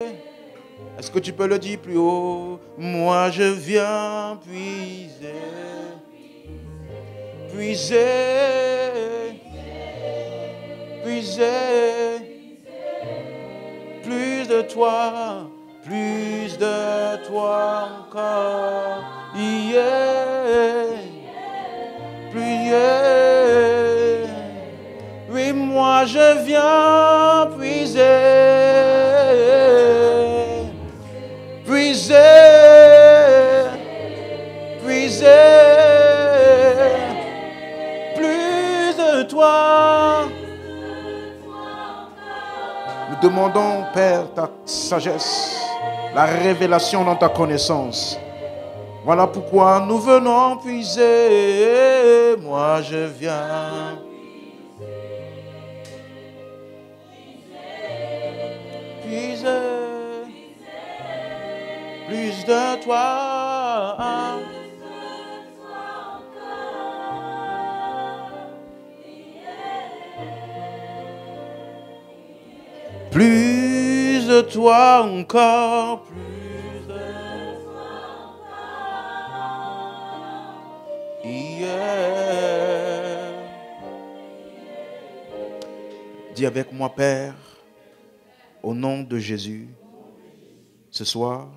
Est-ce que tu peux le dire plus haut? Moi je viens puiser, puiser, puiser. Plus de toi encore. Yeah. Plus, yeah. Oui, moi je viens puiser, puiser, puiser. Plus de toi. Nous demandons, Père, ta sagesse, la révélation dans ta connaissance. Voilà pourquoi nous venons puiser. Moi je viens puiser. Plus de toi. Plus de toi encore, plus de toi encore. Yeah. Dis avec moi, Père, au nom de Jésus, ce soir,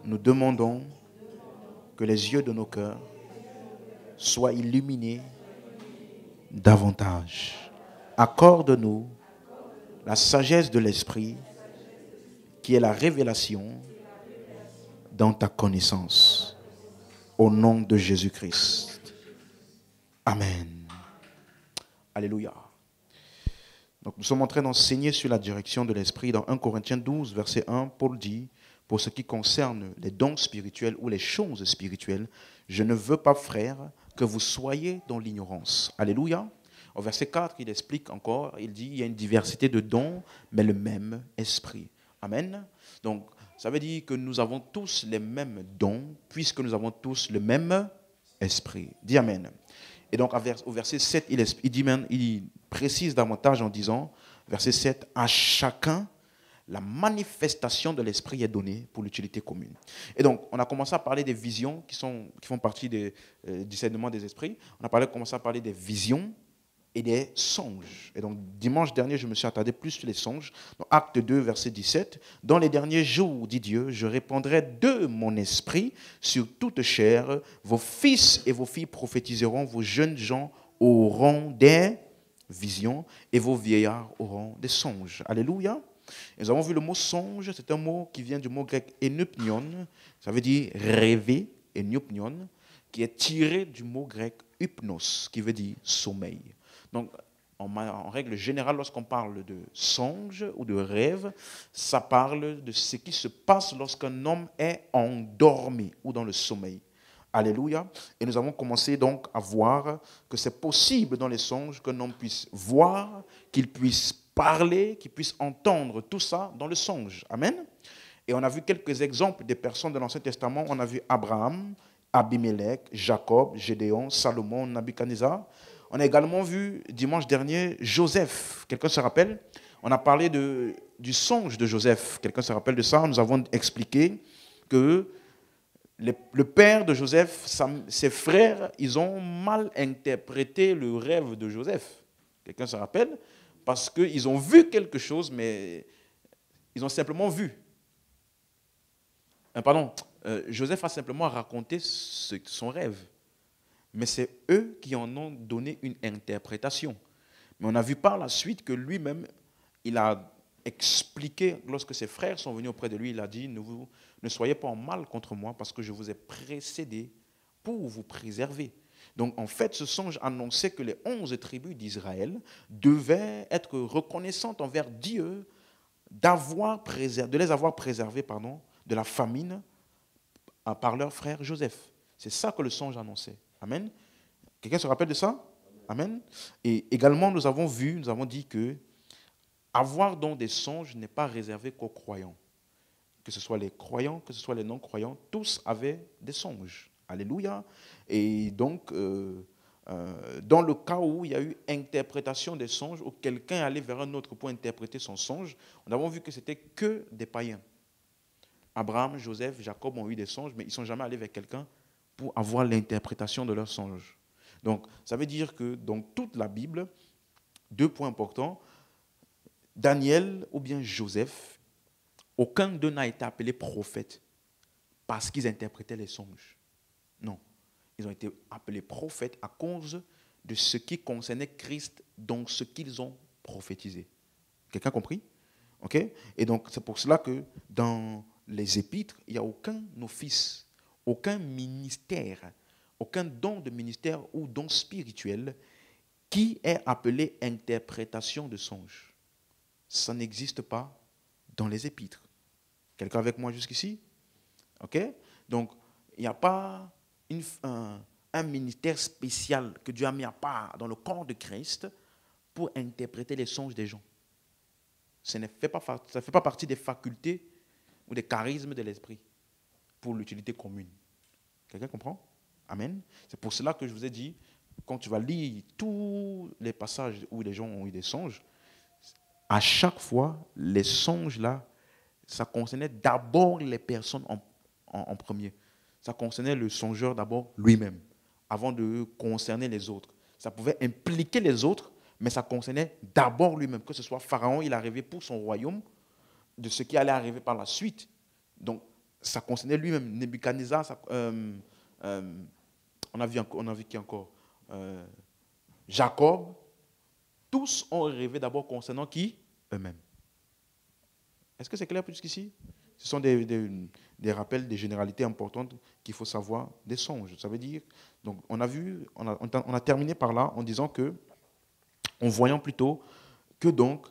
nous demandons que les yeux de nos cœurs soient illuminés davantage. Accorde-nous la sagesse de l'esprit qui est la révélation dans ta connaissance. Au nom de Jésus-Christ. Amen. Alléluia. Donc nous sommes en train d'enseigner sur la direction de l'esprit dans 1 Corinthiens 12, verset 1. Paul dit, pour ce qui concerne les dons spirituels ou les choses spirituelles, je ne veux pas, frères, que vous soyez dans l'ignorance. Alléluia. Au verset 4, il explique encore, il dit, il y a une diversité de dons, mais le même esprit. Amen. Donc, ça veut dire que nous avons tous les mêmes dons, puisque nous avons tous le même esprit. Dis Amen. Et donc, au verset 7, il précise davantage en disant, verset 7, à chacun, la manifestation de l'esprit est donnée pour l'utilité commune. Et donc, on a commencé à parler des visions qui font partie du discernement des esprits. On a commencé à parler des visions et des songes. Et donc, dimanche dernier, je me suis attardé plus sur les songes. Dans Acte 2, verset 17, « Dans les derniers jours, dit Dieu, je répandrai de mon esprit sur toute chair. Vos fils et vos filles prophétiseront, vos jeunes gens auront des visions et vos vieillards auront des songes. » Alléluia. Et nous avons vu le mot songe, c'est un mot qui vient du mot grec enupnion, ça veut dire rêver, enupnion, qui est tiré du mot grec hypnos, qui veut dire sommeil. Donc, en règle générale, lorsqu'on parle de songe ou de rêve, ça parle de ce qui se passe lorsqu'un homme est endormi ou dans le sommeil. Alléluia. Et nous avons commencé donc à voir que c'est possible dans les songes qu'un homme puisse voir, qu'il puisse parler, qu'il puisse entendre tout ça dans le songe. Amen. Et on a vu quelques exemples des personnes de l'Ancien Testament. On a vu Abraham, Abimelech, Jacob, Gédéon, Salomon, Nabuchodonosor. On a également vu dimanche dernier Joseph. Quelqu'un se rappelle? On a parlé du songe de Joseph. Quelqu'un se rappelle de ça? Nous avons expliqué que le père de Joseph, ses frères, ils ont mal interprété le rêve de Joseph. Quelqu'un se rappelle? Parce qu'ils ont vu quelque chose, mais ils ont simplement vu. Joseph a simplement raconté son rêve. Mais c'est eux qui en ont donné une interprétation. Mais on a vu par la suite que lui-même, il a expliqué, lorsque ses frères sont venus auprès de lui, il a dit, ne soyez pas en mal contre moi parce que je vous ai précédé pour vous préserver. Donc en fait, ce songe annonçait que les 11 tribus d'Israël devaient être reconnaissantes envers Dieu de les avoir préservés de la famine par leur frère Joseph. C'est ça que le songe annonçait. Amen. Quelqu'un se rappelle de ça? Amen. Et également, nous avons dit que avoir donc des songes n'est pas réservé qu'aux croyants. Que ce soit les croyants, que ce soit les non-croyants, tous avaient des songes. Alléluia. Et donc, dans le cas où il y a eu interprétation des songes, où quelqu'un est allé vers un autre pour interpréter son songe, nous avons vu que c'était que des païens. Abraham, Joseph, Jacob ont eu des songes, mais ils ne sont jamais allés vers quelqu'un pour avoir l'interprétation de leurs songes. Donc, ça veut dire que dans toute la Bible, 2 points importants, Daniel ou bien Joseph, aucun d'eux n'a été appelé prophète parce qu'ils interprétaient les songes. Non. Ils ont été appelés prophètes à cause de ce qui concernait Christ dans ce qu'ils ont prophétisé. Quelqu'un a compris? Ok? Et donc, c'est pour cela que dans les épîtres, il n'y a aucun office, aucun ministère, aucun don de ministère ou don spirituel qui est appelé interprétation de songes. Ça n'existe pas dans les épîtres. Quelqu'un avec moi jusqu'ici? Ok? Donc, il n'y a pas un ministère spécial que Dieu a mis à part dans le corps de Christ pour interpréter les songes des gens. Ça ne fait pas partie des facultés ou des charismes de l'esprit pour l'utilité commune. Quelqu'un comprend? Amen. C'est pour cela que je vous ai dit, quand tu vas lire tous les passages où les gens ont eu des songes, à chaque fois, les songes là, ça concernait d'abord les personnes en premier. Ça concernait le songeur d'abord lui-même, avant de concerner les autres. Ça pouvait impliquer les autres, mais ça concernait d'abord lui-même. Que ce soit Pharaon, il arrivait pour son royaume, de ce qui allait arriver par la suite. Donc, ça concernait lui-même. Nebuchadnezzar, on a vu qui encore? Jacob. Tous ont rêvé d'abord concernant qui? Eux-mêmes. Est-ce que c'est clair jusqu'ici? Ce sont des rappels, des généralités importantes qu'il faut savoir des songes. Ça veut dire, donc on a terminé par là en disant que, en voyant plutôt que donc,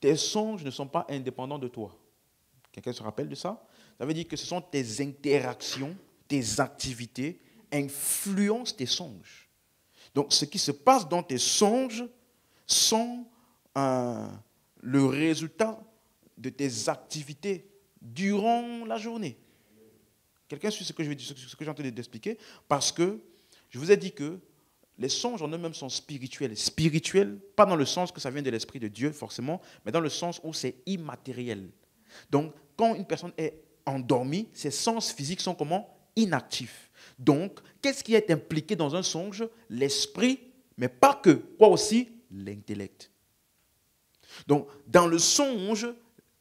tes songes ne sont pas indépendants de toi. Quelqu'un se rappelle de ça? Ça veut dire que ce sont tes interactions, tes activités, influencent tes songes. Donc ce qui se passe dans tes songes sont le résultat de tes activités durant la journée. Quelqu'un suit ce que je j'ai en train d'expliquer? Parce que je vous ai dit que les songes en eux-mêmes sont spirituels. Spirituels, pas dans le sens que ça vient de l'Esprit de Dieu, forcément, mais dans le sens où c'est immatériel. Donc, quand une personne est endormie, ses sens physiques sont comment? Inactifs. Donc, qu'est-ce qui est impliqué dans un songe? L'esprit, mais pas que. Quoi aussi? L'intellect. Donc, dans le songe,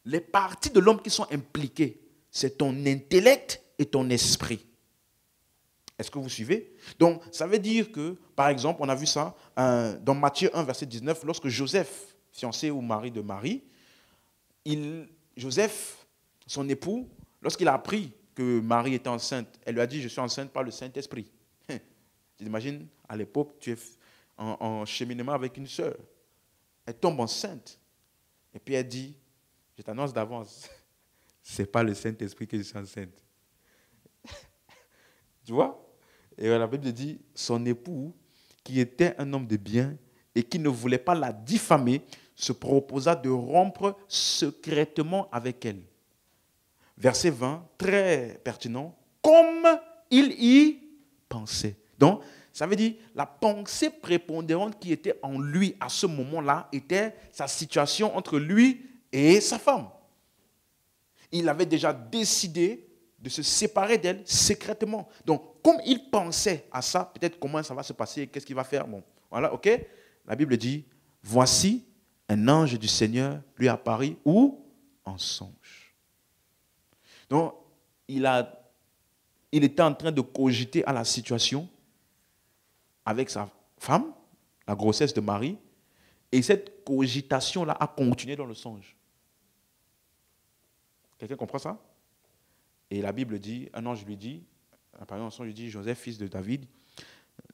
les parties de l'homme qui sont impliquées, c'est ton intellect et ton esprit. Est-ce que vous suivez? Donc, ça veut dire que, par exemple, on a vu ça dans Matthieu 1, verset 19, lorsque Joseph, fiancé ou mari de Marie, Joseph, son époux, lorsqu'il a appris que Marie était enceinte, elle lui a dit, je suis enceinte par le Saint-Esprit. Tu t'imagines, à l'époque, tu es en cheminement avec une sœur. Elle tombe enceinte. Et puis elle dit, je t'annonce d'avance, ce n'est pas le Saint-Esprit que je suis enceinte. Tu vois? Et la Bible dit, son époux, qui était un homme de bien et qui ne voulait pas la diffamer, se proposa de rompre secrètement avec elle. Verset 20, très pertinent, comme il y pensait. Donc, ça veut dire, la pensée prépondérante qui était en lui à ce moment-là était sa situation entre lui et sa femme. Il avait déjà décidé de se séparer d'elle secrètement. Donc, comme il pensait à ça, peut-être comment ça va se passer, qu'est-ce qu'il va faire. Bon, voilà, ok. La Bible dit, voici, un ange du Seigneur lui apparut où? En songe. Donc, il était en train de cogiter à la situation avec sa femme, la grossesse de Marie, et cette cogitation-là a continué dans le songe. Quelqu'un comprend ça? Et la Bible dit, un ange lui dit, apparemment un songe lui dit, Joseph, fils de David,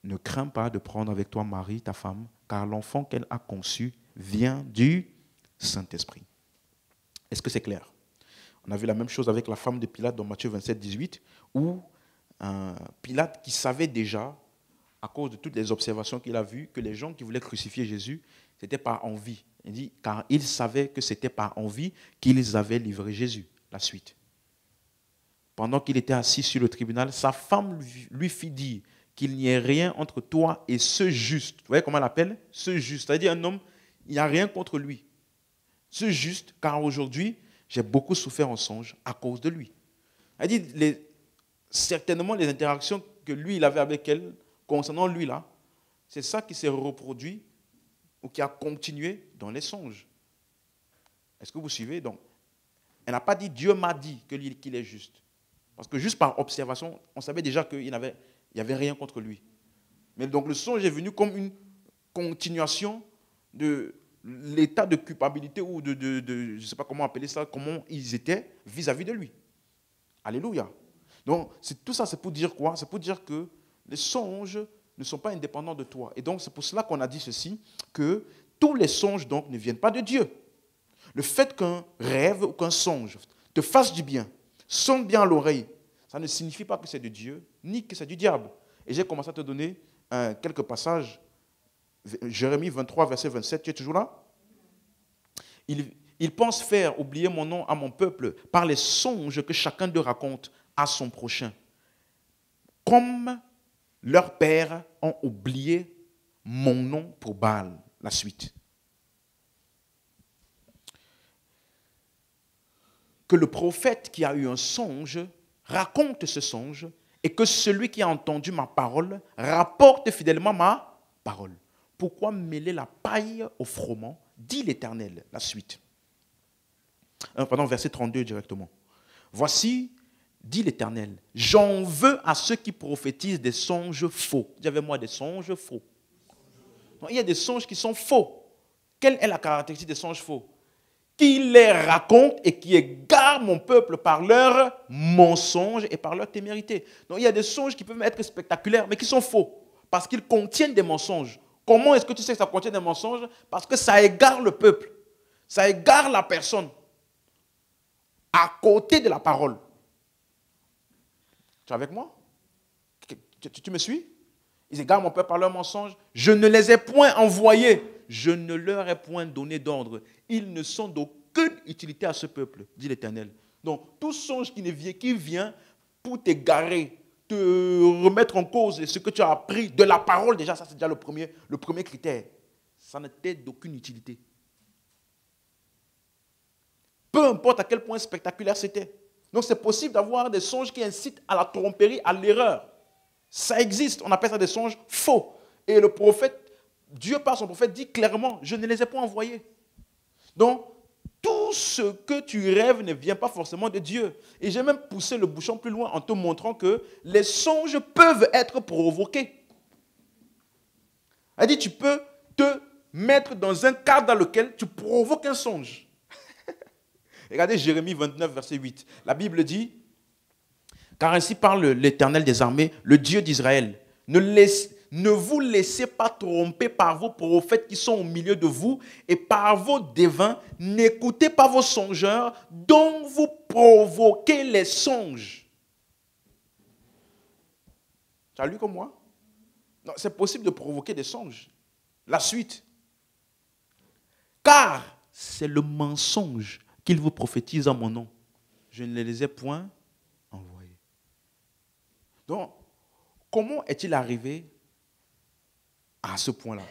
ne crains pas de prendre avec toi Marie, ta femme, car l'enfant qu'elle a conçu vient du Saint-Esprit. Est-ce que c'est clair? On a vu la même chose avec la femme de Pilate dans Matthieu 27, 18, où Pilate, qui savait déjà, à cause de toutes les observations qu'il a vues, que les gens qui voulaient crucifier Jésus, c'était par envie. Il dit, car il savait que c'était par envie qu'ils avaient livré Jésus. La suite. Pendant qu'il était assis sur le tribunal, sa femme lui fit dire qu'il n'y ait rien entre toi et ce juste. Vous voyez comment elle appelle? Ce juste. C'est-à-dire un homme, il n'y a rien contre lui. Ce juste, car aujourd'hui, j'ai beaucoup souffert en songe à cause de lui. Elle dit, certainement les interactions que lui, il avait avec elle, concernant lui là, c'est ça qui s'est reproduit ou qui a continué dans les songes. Est-ce que vous suivez? Donc, elle n'a pas dit Dieu m'a dit qu'il est juste. Parce que juste par observation, on savait déjà qu'il n'y avait rien contre lui. Mais donc le songe est venu comme une continuation de l'état de culpabilité ou de je ne sais pas comment appeler ça, comment ils étaient vis-à-vis de lui. Alléluia. Donc tout ça, c'est pour dire quoi? C'est pour dire que les songes ne sont pas indépendants de toi. Et donc c'est pour cela qu'on a dit ceci, que tous les songes donc ne viennent pas de Dieu. Le fait qu'un rêve ou qu'un songe te fasse du bien, sonne bien à l'oreille, ça ne signifie pas que c'est de Dieu, ni que c'est du diable. Et j'ai commencé à te donner quelques passages. Jérémie 23, verset 27, tu es toujours là? Ils pensent faire oublier mon nom à mon peuple par les songes que chacun d'eux raconte à son prochain. Comme leurs pères ont oublié mon nom pour Baal. La suite. Que le prophète qui a eu un songe raconte ce songe et que celui qui a entendu ma parole rapporte fidèlement ma parole. Pourquoi mêler la paille au froment, dit l'Éternel. La suite. Verset 32 directement. Voici, dit l'Éternel, j'en veux à ceux qui prophétisent des songes faux. Dis avec moi des songes faux. Donc, il y a des songes qui sont faux. Quelle est la caractéristique des songes faux? Qui les racontent et qui égarent mon peuple par leurs mensonges et par leur témérité. Donc il y a des songes qui peuvent être spectaculaires, mais qui sont faux, parce qu'ils contiennent des mensonges. Comment est-ce que tu sais que ça contient des mensonges? Parce que ça égare le peuple, ça égare la personne à côté de la parole. Tu es avec moi? Tu me suis? Ils égarent mon peuple par leurs mensonges. Je ne les ai point envoyés. Je ne leur ai point donné d'ordre. Ils ne sont d'aucune utilité à ce peuple, dit l'Éternel. Donc, tout songe qui vient pour t'égarer, te remettre en cause ce que tu as appris de la parole, déjà, ça c'est déjà le premier critère. Ça ne t'est d'aucune utilité. Peu importe à quel point spectaculaire c'était. Donc, c'est possible d'avoir des songes qui incitent à la tromperie, à l'erreur. Ça existe, on appelle ça des songes faux. Et le prophète, Dieu par son prophète dit clairement, je ne les ai pas envoyés. Donc, tout ce que tu rêves ne vient pas forcément de Dieu. Et j'ai même poussé le bouchon plus loin en te montrant que les songes peuvent être provoqués. Elle dit, tu peux te mettre dans un cadre dans lequel tu provoques un songe. Regardez Jérémie 29, verset 8. La Bible dit, car ainsi parle l'Éternel des armées, le Dieu d'Israël. Ne vous laissez pas tromper par vos prophètes qui sont au milieu de vous et par vos devins. N'écoutez pas vos songeurs dont vous provoquez les songes. Tu as lu comme moi? Non, c'est possible de provoquer des songes. La suite. Car c'est le mensonge qu'ils vous prophétisent en mon nom. Je ne les ai point envoyés. Donc, comment est-il arrivé à ce point-là?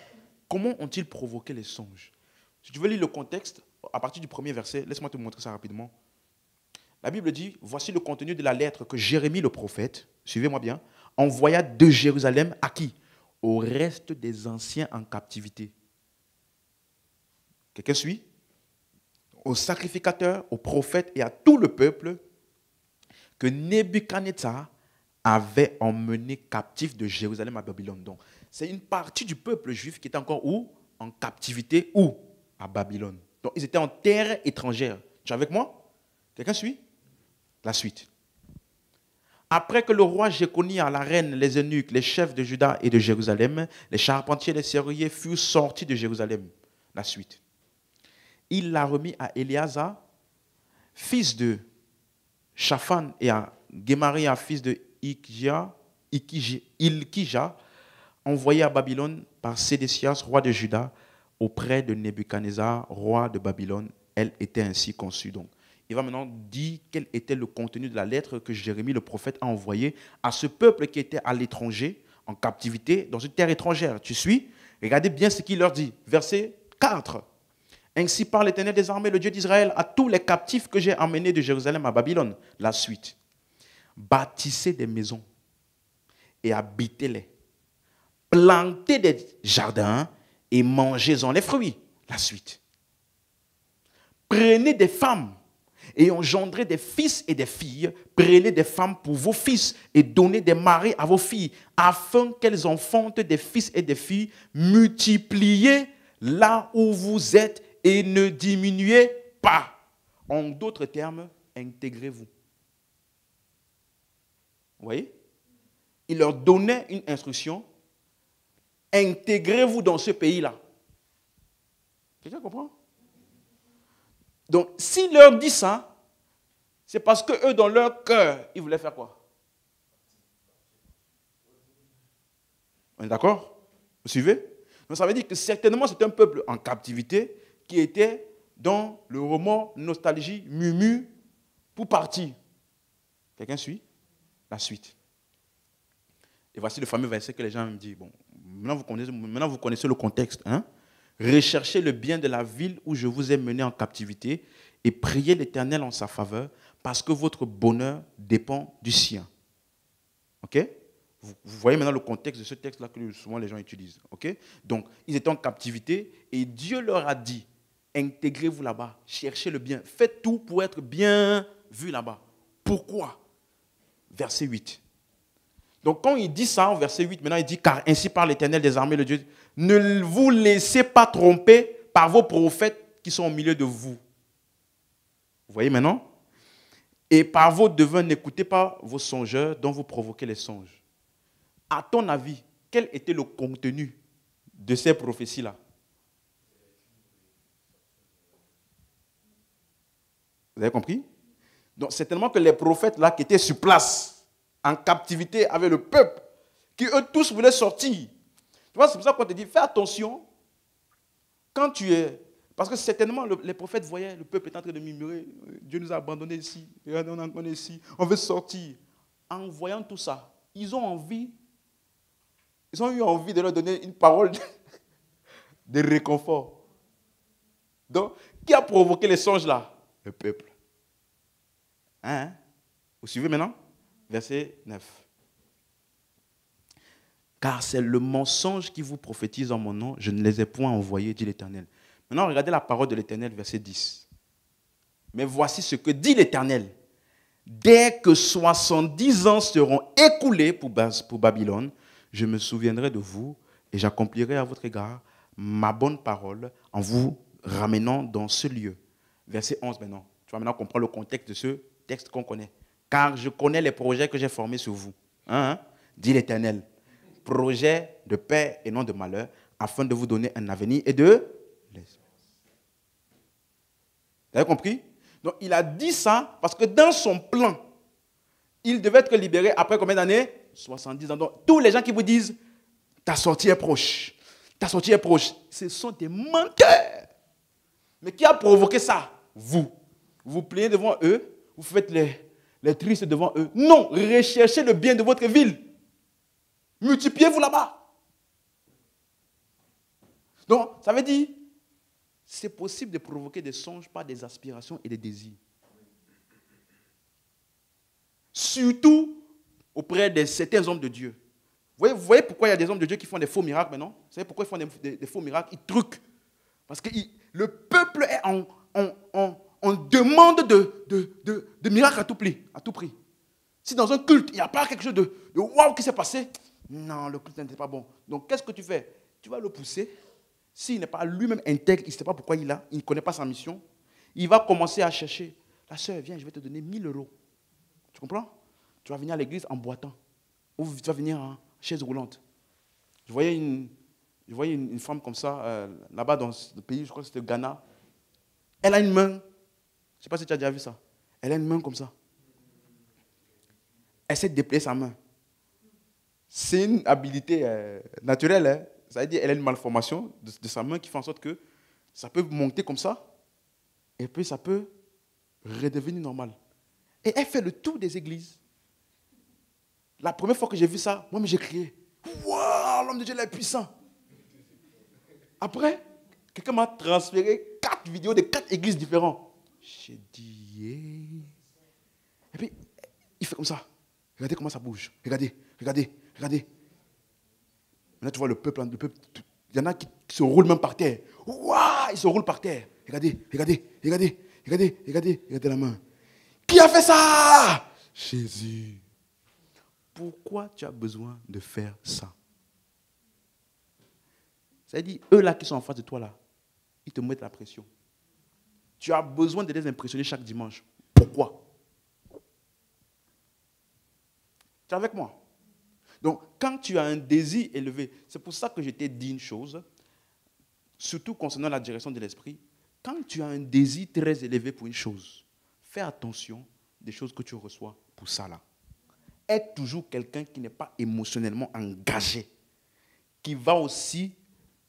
Comment ont-ils provoqué les songes? Si tu veux lire le contexte, à partir du premier verset, laisse-moi te montrer ça rapidement. La Bible dit, voici le contenu de la lettre que Jérémie le prophète, suivez-moi bien, envoya de Jérusalem à qui? Au reste des anciens en captivité. Quelqu'un suit? Aux sacrificateurs, aux prophètes et à tout le peuple que Nebuchadnezzar avait emmené captif de Jérusalem à Babylone. Donc, c'est une partie du peuple juif qui était encore où? En captivité, où? À Babylone. Donc, ils étaient en terre étrangère. Tu es avec moi? Quelqu'un suit? La suite. Après que le roi Jéconia, la reine, les eunuques, les chefs de Juda et de Jérusalem, les charpentiers et les serruriers furent sortis de Jérusalem. La suite. Il l'a remis à Éléazar, fils de Shaphan, et à Gemaria, fils de Ilkija, envoyé à Babylone par Sédécias, roi de Juda, auprès de Nebuchadnezzar, roi de Babylone. Elle était ainsi conçue. Donc, il va maintenant dire quel était le contenu de la lettre que Jérémie le prophète a envoyée à ce peuple qui était à l'étranger, en captivité dans une terre étrangère. Tu suis? Regardez bien ce qu'il leur dit. Verset 4. Ainsi parle l'Éternel des armées, le Dieu d'Israël, à tous les captifs que j'ai emmenés de Jérusalem à Babylone. La suite. Bâtissez des maisons et habitez-les. Plantez des jardins et mangez-en les fruits. La suite. Prenez des femmes et engendrez des fils et des filles. Prenez des femmes pour vos fils et donnez des maris à vos filles, afin qu'elles enfantent des fils et des filles. Multipliez là où vous êtes et ne diminuez pas. En d'autres termes, intégrez-vous. Vous voyez? Il leur donnait une instruction. Intégrez-vous dans ce pays-là. Quelqu'un comprend? Donc, s'il leur dit ça, c'est parce que eux, dans leur cœur, ils voulaient faire quoi? On est d'accord? Vous suivez? Donc, ça veut dire que certainement, c'est un peuple en captivité qui était dans le remords, nostalgie, murmure, pour partir. Quelqu'un suit? La suite. Et voici le fameux verset que les gens me disent. Bon, maintenant vous connaissez le contexte. Hein? Recherchez le bien de la ville où je vous ai mené en captivité et priez l'Éternel en sa faveur parce que votre bonheur dépend du sien. Ok? Vous voyez maintenant le contexte de ce texte-là que souvent les gens utilisent. Ok? Donc, ils étaient en captivité et Dieu leur a dit, intégrez-vous là-bas, cherchez le bien, faites tout pour être bien vu là-bas. Pourquoi? Verset 8. Donc, quand il dit ça, en verset 8, maintenant il dit, car ainsi parle l'Éternel des armées, le Dieu, ne vous laissez pas tromper par vos prophètes qui sont au milieu de vous. Vous voyez maintenant? Et par vos devins, n'écoutez pas vos songeurs dont vous provoquez les songes. À ton avis, quel était le contenu de ces prophéties-là? Vous avez compris? Donc, c'est tellement que les prophètes là qui étaient sur place, en captivité avec le peuple, qui eux tous voulaient sortir. Tu vois, c'est pour ça qu'on te dit, fais attention quand tu es... Parce que certainement, les prophètes voyaient le peuple est en train de murmurer, Dieu nous a abandonnés ici, on est ici, on veut sortir. En voyant tout ça, ils ont eu envie de leur donner une parole de réconfort. Donc, qui a provoqué les songes là? Le peuple. Hein? Vous suivez maintenant? Verset 9. Car c'est le mensonge qui vous prophétise en mon nom, je ne les ai point envoyés, dit l'Éternel. Maintenant, regardez la parole de l'Éternel, verset 10. Mais voici ce que dit l'Éternel. Dès que 70 ans seront écoulés pour Babylone, je me souviendrai de vous et j'accomplirai à votre égard ma bonne parole en vous ramenant dans ce lieu. Verset 11 maintenant. Tu vas maintenant comprendre le contexte de ce texte qu'on connaît. Car je connais les projets que j'ai formés sur vous, dit l'Éternel. Projets de paix et non de malheur, afin de vous donner un avenir et de l'espérance. Vous avez compris? Donc il a dit ça parce que dans son plan, il devait être libéré après combien d'années? 70 ans. Donc tous les gens qui vous disent, ta sortie est proche, ta sortie est proche, ce sont des menteurs. Mais qui a provoqué ça? Vous. Vous plaignez devant eux, vous faites les tristes devant eux. Non, recherchez le bien de votre ville. Multipliez-vous là-bas. Donc, ça veut dire, c'est possible de provoquer des songes par des aspirations et des désirs. Surtout auprès de certains hommes de Dieu. Vous voyez pourquoi il y a des hommes de Dieu qui font des faux miracles maintenant? Vous savez pourquoi ils font des faux miracles? Ils truquent. Parce que le peuple est en demande de miracles à tout prix. Si dans un culte, il n'y a pas quelque chose de waouh qui s'est passé, non, le culte n'était pas bon. Donc, qu'est-ce que tu fais? Tu vas le pousser. S'il n'est pas lui-même intègre, il ne sait pas pourquoi il est là, il ne connaît pas sa mission, il va commencer à chercher. La sœur, viens, je vais te donner 1000 euros. Tu comprends? Tu vas venir à l'église en boitant. Ou tu vas venir en chaise roulante. Je voyais une femme comme ça, là-bas dans le pays, je crois que c'était le Ghana. Elle a une main. Je ne sais pas si tu as déjà vu ça. Elle a une main comme ça. Elle sait déplier sa main. C'est une habilité naturelle. Hein? Ça veut dire qu'elle a une malformation de sa main qui fait en sorte que ça peut monter comme ça. Et puis ça peut redevenir normal. Et elle fait le tour des églises. La première fois que j'ai vu ça, moi j'ai crié. Waouh, l'homme de Dieu, il est puissant. Après, quelqu'un m'a transféré 4 vidéos de 4 églises différentes. J'ai dit, yeah. Et puis, il fait comme ça. Regardez comment ça bouge. Regardez, regardez, regardez. Maintenant, tu vois le peuple. Il y en a qui se roulent même par terre. Waouh, ils se roulent par terre. Regardez, regardez, regardez, regardez, regardez, regardez la main. Qui a fait ça? Jésus. Pourquoi tu as besoin de faire ça? Ça veut dire, eux là qui sont en face de toi là, ils te mettent la pression. Tu as besoin de les impressionner chaque dimanche. Pourquoi? Tu es avec moi? Donc, quand tu as un désir élevé, c'est pour ça que je t'ai dit une chose, surtout concernant la direction de l'esprit. Quand tu as un désir très élevé pour une chose, fais attention des choses que tu reçois pour ça là. Aide toujours quelqu'un qui n'est pas émotionnellement engagé, qui va aussi,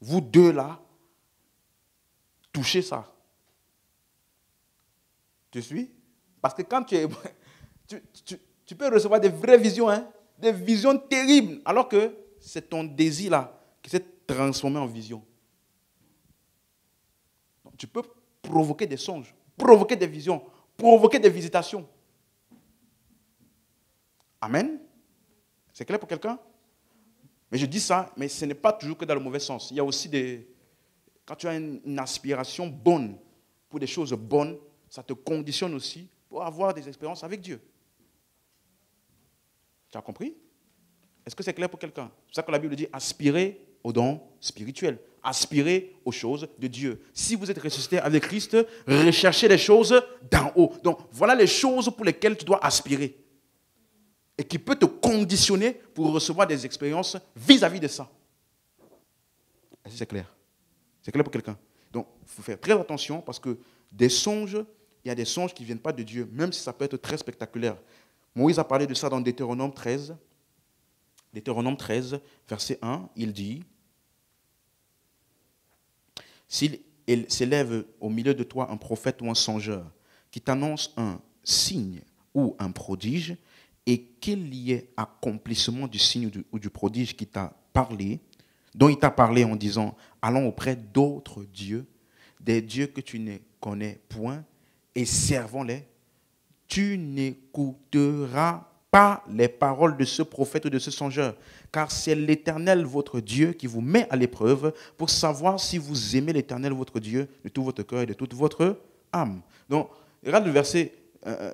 vous deux là, toucher ça. Tu suis? Parce que quand tu es... Tu peux recevoir des vraies visions, hein? Des visions terribles, alors que c'est ton désir là qui s'est transformé en vision. Donc, tu peux provoquer des songes, provoquer des visions, provoquer des visitations. Amen. C'est clair pour quelqu'un? Mais je dis ça, mais ce n'est pas toujours que dans le mauvais sens. Il y a aussi des... Quand tu as une aspiration bonne pour des choses bonnes, ça te conditionne aussi pour avoir des expériences avec Dieu. Tu as compris? Est-ce que c'est clair pour quelqu'un? C'est pour ça que la Bible dit aspirer aux dons spirituels, aspirer aux choses de Dieu. Si vous êtes ressuscité avec Christ, recherchez les choses d'en haut. Donc voilà les choses pour lesquelles tu dois aspirer et qui peut te conditionner pour recevoir des expériences vis-à-vis de ça. Est-ce que c'est clair? C'est clair pour quelqu'un? Donc il faut faire très attention parce que des songes, il y a des songes qui ne viennent pas de Dieu, même si ça peut être très spectaculaire. Moïse a parlé de ça dans Deutéronome 13. Deutéronome 13, verset 1, il dit « S'il s'élève au milieu de toi un prophète ou un songeur qui t'annonce un signe ou un prodige, et qu'il y ait accomplissement du signe ou du prodige qui t'a parlé, dont il t'a parlé en disant « Allons auprès d'autres dieux, des dieux que tu ne connais point, et servons-les », tu n'écouteras pas les paroles de ce prophète ou de ce songeur, car c'est l'Éternel votre Dieu qui vous met à l'épreuve pour savoir si vous aimez l'Éternel votre Dieu de tout votre cœur et de toute votre âme. Donc, regarde le verset,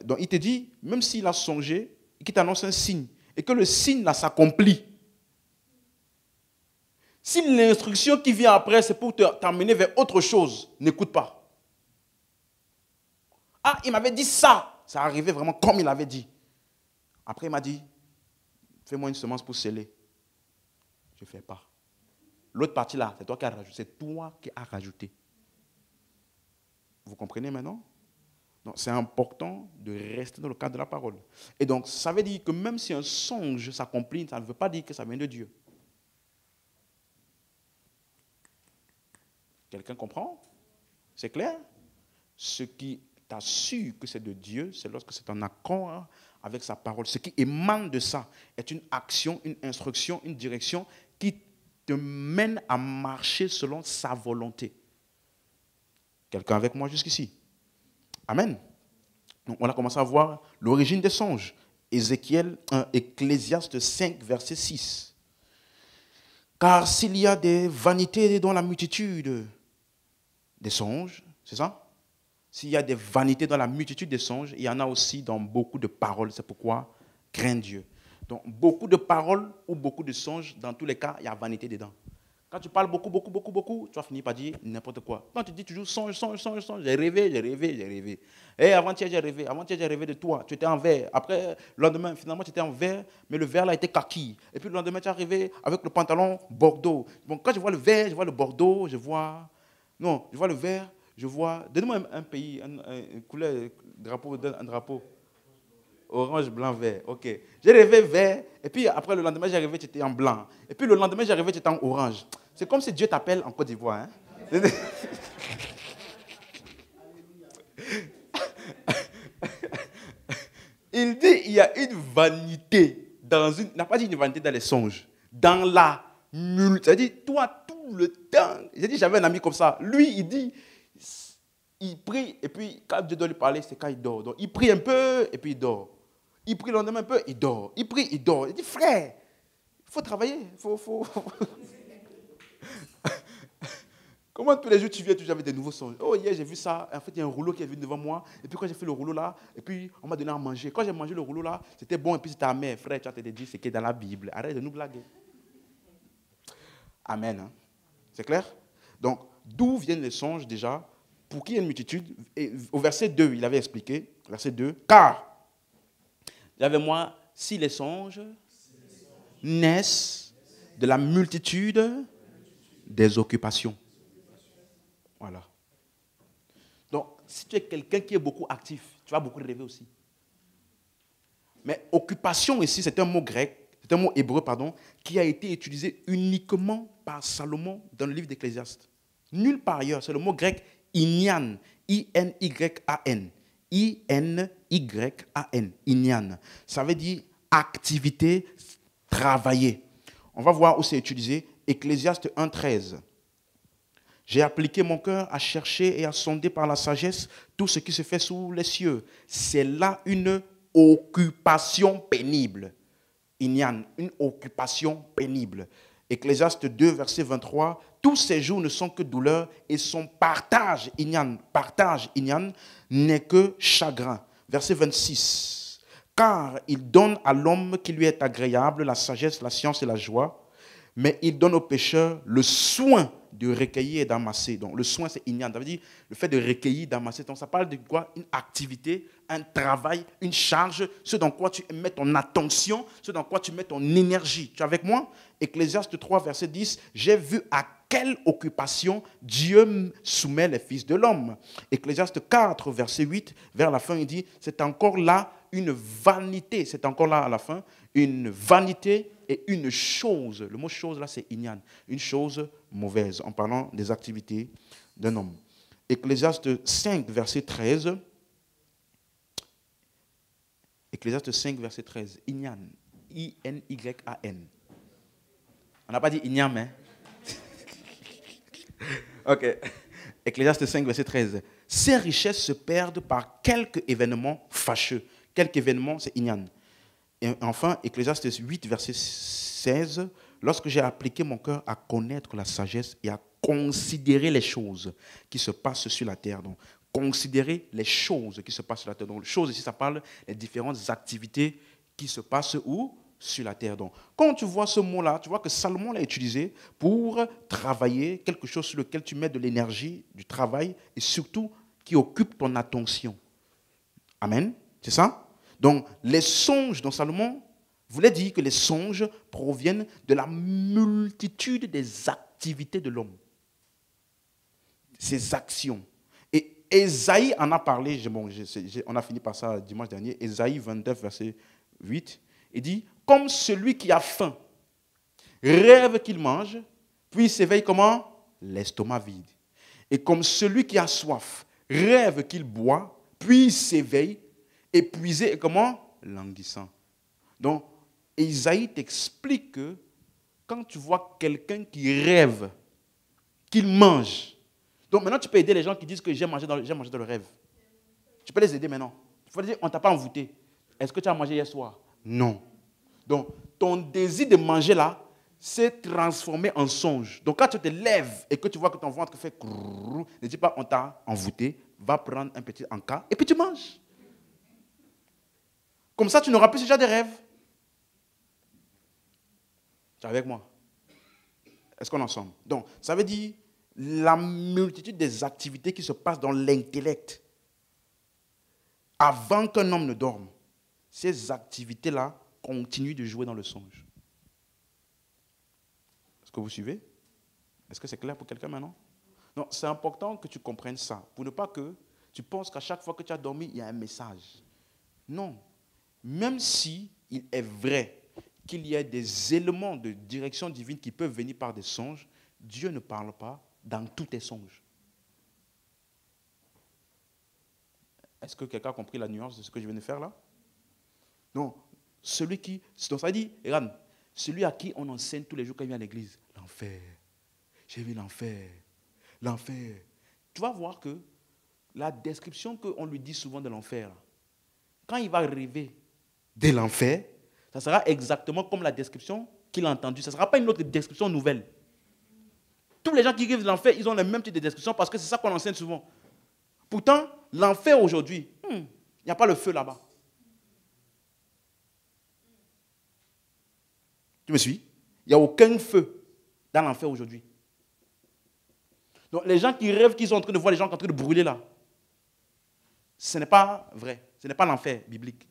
donc il te dit, même s'il a songé, qu'il t'annonce un signe, et que le signe là s'accomplit. Si l'instruction qui vient après, c'est pour t'amener vers autre chose, n'écoute pas. Ah, il m'avait dit ça. Ça arrivait vraiment comme il avait dit. Après, il m'a dit, fais-moi une semence pour sceller. Je ne fais pas. L'autre partie là, c'est toi qui as rajouté. C'est toi qui as rajouté. Vous comprenez maintenant? Donc, c'est important de rester dans le cadre de la parole. Et donc, ça veut dire que même si un songe s'accomplit, ça ne veut pas dire que ça vient de Dieu. Quelqu'un comprend? C'est clair? Ce qui t'assure que c'est de Dieu, c'est lorsque c'est en accord avec sa parole. Ce qui émane de ça est une action, une instruction, une direction qui te mène à marcher selon sa volonté. Quelqu'un avec moi jusqu'ici? Amen. Donc on a commencé à voir l'origine des songes. Ecclésiaste 5, verset 6. Car s'il y a des vanités dans la multitude des songes, c'est ça? S'il y a des vanités dans la multitude des songes, il y en a aussi dans beaucoup de paroles. C'est pourquoi crains Dieu. Donc, beaucoup de paroles ou beaucoup de songes, dans tous les cas, il y a vanité dedans. Quand tu parles beaucoup, tu vas finir par dire n'importe quoi. Quand tu dis toujours songe, j'ai rêvé. Et avant-hier, j'ai rêvé de toi. Tu étais en vert. Après, le lendemain, finalement, tu étais en vert, mais le vert là était kaki. Et puis le lendemain, tu es arrivé avec le pantalon bordeaux. Bon, quand je vois le vert, je vois le bordeaux, je vois le vert. Je vois, donne-moi un pays, une couleur, un drapeau. Orange, blanc, vert. Ok. J'ai rêvé vert, et puis après le lendemain, j'ai rêvé que tu étais en blanc. Et puis le lendemain, j'ai rêvé que tu étais en orange. C'est comme si Dieu t'appelle en Côte d'Ivoire. Hein? Il dit il y a une vanité dans une. Il n'a pas dit une vanité dans les songes, dans la multitude. C'est-à-dire, toi, tout le temps. J'ai dit, j'avais un ami comme ça. Lui, il dit, il prie, et puis quand Dieu doit lui parler, c'est quand il dort. Donc, il prie un peu, et puis il dort. Il prie le lendemain un peu, il dort. Il prie, il dort. Il dit, frère, il faut travailler. Comment tous les jours tu viens toujours avec des nouveaux songes? Oh, hier j'ai vu ça. En fait, il y a un rouleau qui est venu devant moi. Et puis quand j'ai fait le rouleau là, et puis on m'a donné à manger. Quand j'ai mangé le rouleau là, c'était bon. Et puis c'était amer. Frère, tu as te dit, c'est qui est dans la Bible. Arrête de nous blaguer. Amen. Hein? C'est clair? Donc, d'où viennent les songes déjà? Pour qui il y a une multitude? Et au verset 2, il avait expliqué. Verset 2. Car, dis avec moi, si les songes naissent de la multitude des occupations. Voilà. Donc, si tu es quelqu'un qui est beaucoup actif, tu vas beaucoup rêver aussi. Mais occupation ici, c'est un mot grec, c'est un mot hébreu, pardon, qui a été utilisé uniquement par Salomon dans le livre d'Ecclésiaste. Nulle part ailleurs, c'est le mot grec inyan, I-N-Y-A-N. I-N-Y-A-N, inyan. Ça veut dire activité, travailler. On va voir où c'est utilisé. Ecclésiaste 1,13. J'ai appliqué mon cœur à chercher et à sonder par la sagesse tout ce qui se fait sous les cieux. C'est là une occupation pénible. Inyan, une occupation pénible. Ecclésiaste 2, verset 23. Tous ces jours ne sont que douleur et son partage, Inyan, n'est que chagrin. Verset 26. Car il donne à l'homme qui lui est agréable la sagesse, la science et la joie, mais il donne au pécheur le soin de recueillir et d'amasser. Donc le soin, c'est inyan. Ça veut dire le fait de recueillir, d'amasser. Donc ça parle de quoi? Une activité, un travail, une charge, ce dans quoi tu mets ton attention, ce dans quoi tu mets ton énergie. Tu es avec moi? Ecclésiaste 3, verset 10. J'ai vu à quelle occupation Dieu soumet les fils de l'homme. Ecclésiaste 4, verset 8, vers la fin, il dit, c'est encore là une vanité. C'est encore là à la fin, une vanité et une chose. Le mot chose là, c'est inyan. Une chose mauvaise, en parlant des activités d'un homme. Ecclésiaste 5, verset 13. Ecclésiaste 5, verset 13. Inyan. I-N-Y-A-N. On n'a pas dit ignam, hein? Ok. Ecclésiaste 5, verset 13. Ces richesses se perdent par quelques événements fâcheux. Quelques événements, c'est ignan. Et enfin, Ecclésiaste 8, verset 16. Lorsque j'ai appliqué mon cœur à connaître la sagesse et à considérer les choses qui se passent sur la terre. Donc, considérer les choses qui se passent sur la terre. Donc, les choses ici, ça parle des différentes activités qui se passent où? Sur la terre. Donc, quand tu vois ce mot-là, tu vois que Salomon l'a utilisé pour travailler quelque chose sur lequel tu mets de l'énergie, du travail, et surtout qui occupe ton attention. Amen. C'est ça? Donc, les songes dont Salomon voulait dire que les songes proviennent de la multitude des activités de l'homme. Ses actions. Et Ésaïe en a parlé, on a fini par ça dimanche dernier, Ésaïe 29, verset 8, il dit, comme celui qui a faim rêve qu'il mange, puis s'éveille comment? L'estomac vide. Et comme celui qui a soif rêve qu'il boit, puis s'éveille épuisé et comment? Languissant. Donc, Isaïe t'explique que quand tu vois quelqu'un qui rêve, qu'il mange, donc maintenant tu peux aider les gens qui disent que j'ai mangé dans le rêve. Tu peux les aider maintenant. Il faut dire, on ne t'a pas envoûté. Est-ce que tu as mangé hier soir? Non. Donc, ton désir de manger là s'est transformé en songe. Donc, quand tu te lèves et que tu vois que ton ventre fait crrrr, ne dis pas on t'a envoûté, va prendre un petit encas et puis tu manges. Comme ça, tu n'auras plus déjà des rêves. Tu es avec moi? Est-ce qu'on est ensemble? Donc, ça veut dire la multitude des activités qui se passent dans l'intellect avant qu'un homme ne dorme. Ces activités-là continuent de jouer dans le songe. Est-ce que vous suivez? Est-ce que c'est clair pour quelqu'un maintenant? Non, c'est important que tu comprennes ça. Pour ne pas que tu penses qu'à chaque fois que tu as dormi, il y a un message. Non. Même si il est vrai qu'il y a des éléments de direction divine qui peuvent venir par des songes, Dieu ne parle pas dans tous tes songes. Est-ce que quelqu'un a compris la nuance de ce que je viens de faire là? Non. Celui qui... Donc ça dit, regarde, Celui à qui on enseigne tous les jours quand il vient à l'église. L'enfer. J'ai vu l'enfer. L'enfer. Tu vas voir que la description qu'on lui dit souvent de l'enfer, quand il va rêver de l'enfer, ça sera exactement comme la description qu'il a entendue. Ça ne sera pas une autre description nouvelle. Tous les gens qui vivent de l'enfer, ils ont le même type de description parce que c'est ça qu'on enseigne souvent. Pourtant, l'enfer aujourd'hui, il n'y a pas le feu là-bas. Tu me suis? Il n'y a aucun feu dans l'enfer aujourd'hui. Donc les gens qui rêvent qu'ils sont en train de voir les gens en train de brûler là, ce n'est pas vrai. Ce n'est pas l'enfer biblique.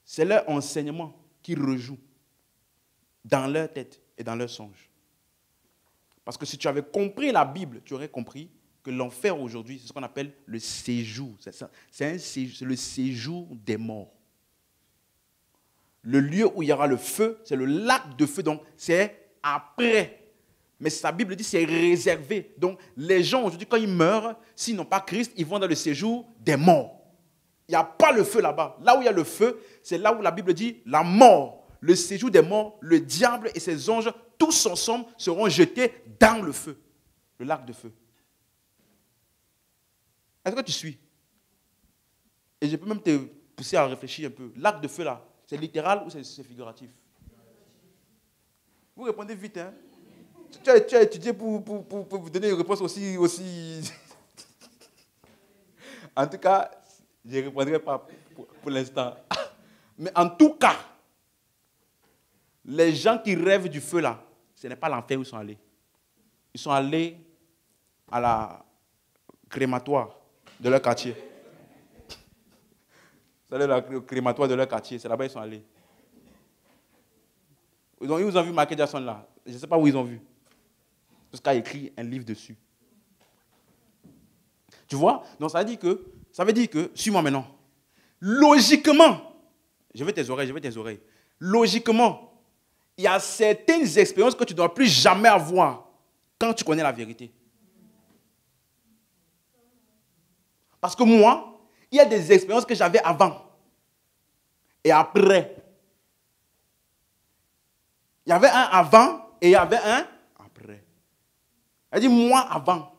C'est leur enseignement qui rejoue dans leur tête et dans leur songe. Parce que si tu avais compris la Bible, tu aurais compris que l'enfer aujourd'hui, c'est ce qu'on appelle le séjour. C'est le séjour des morts. Le lieu où il y aura le feu, c'est le lac de feu. Donc, c'est après. Mais sa Bible dit que c'est réservé. Donc, les gens aujourd'hui, quand ils meurent, s'ils n'ont pas Christ, ils vont dans le séjour des morts. Il n'y a pas le feu là-bas. Là où il y a le feu, c'est là où la Bible dit la mort, le séjour des morts, le diable et ses anges, tous ensemble seront jetés dans le feu, le lac de feu. Est-ce que tu suis? Et je peux même te pousser à réfléchir un peu. Lac de feu là, c'est littéral ou c'est figuratif? Vous répondez vite, hein? Tu as étudié pour vous donner une réponse aussi... En tout cas, je ne répondrai pas pour l'instant. Mais en tout cas, les gens qui rêvent du feu là, ce n'est pas l'enfer où ils sont allés. Ils sont allés à la crématoire de leur quartier. Vous savez, le crématoire de leur quartier, c'est là-bas qu'ils sont allés. Donc, ils vous ont vu Michael Jackson là. Je ne sais pas où ils ont vu. Parce qu'il a écrit un livre dessus. Tu vois? Donc, ça veut dire que, suis-moi maintenant. Logiquement, je veux tes oreilles. Logiquement, il y a certaines expériences que tu ne dois plus jamais avoir quand tu connais la vérité. Parce que moi, il y a des expériences que j'avais avant et après. Il y avait un avant et il y avait un après. Elle dit, moi avant,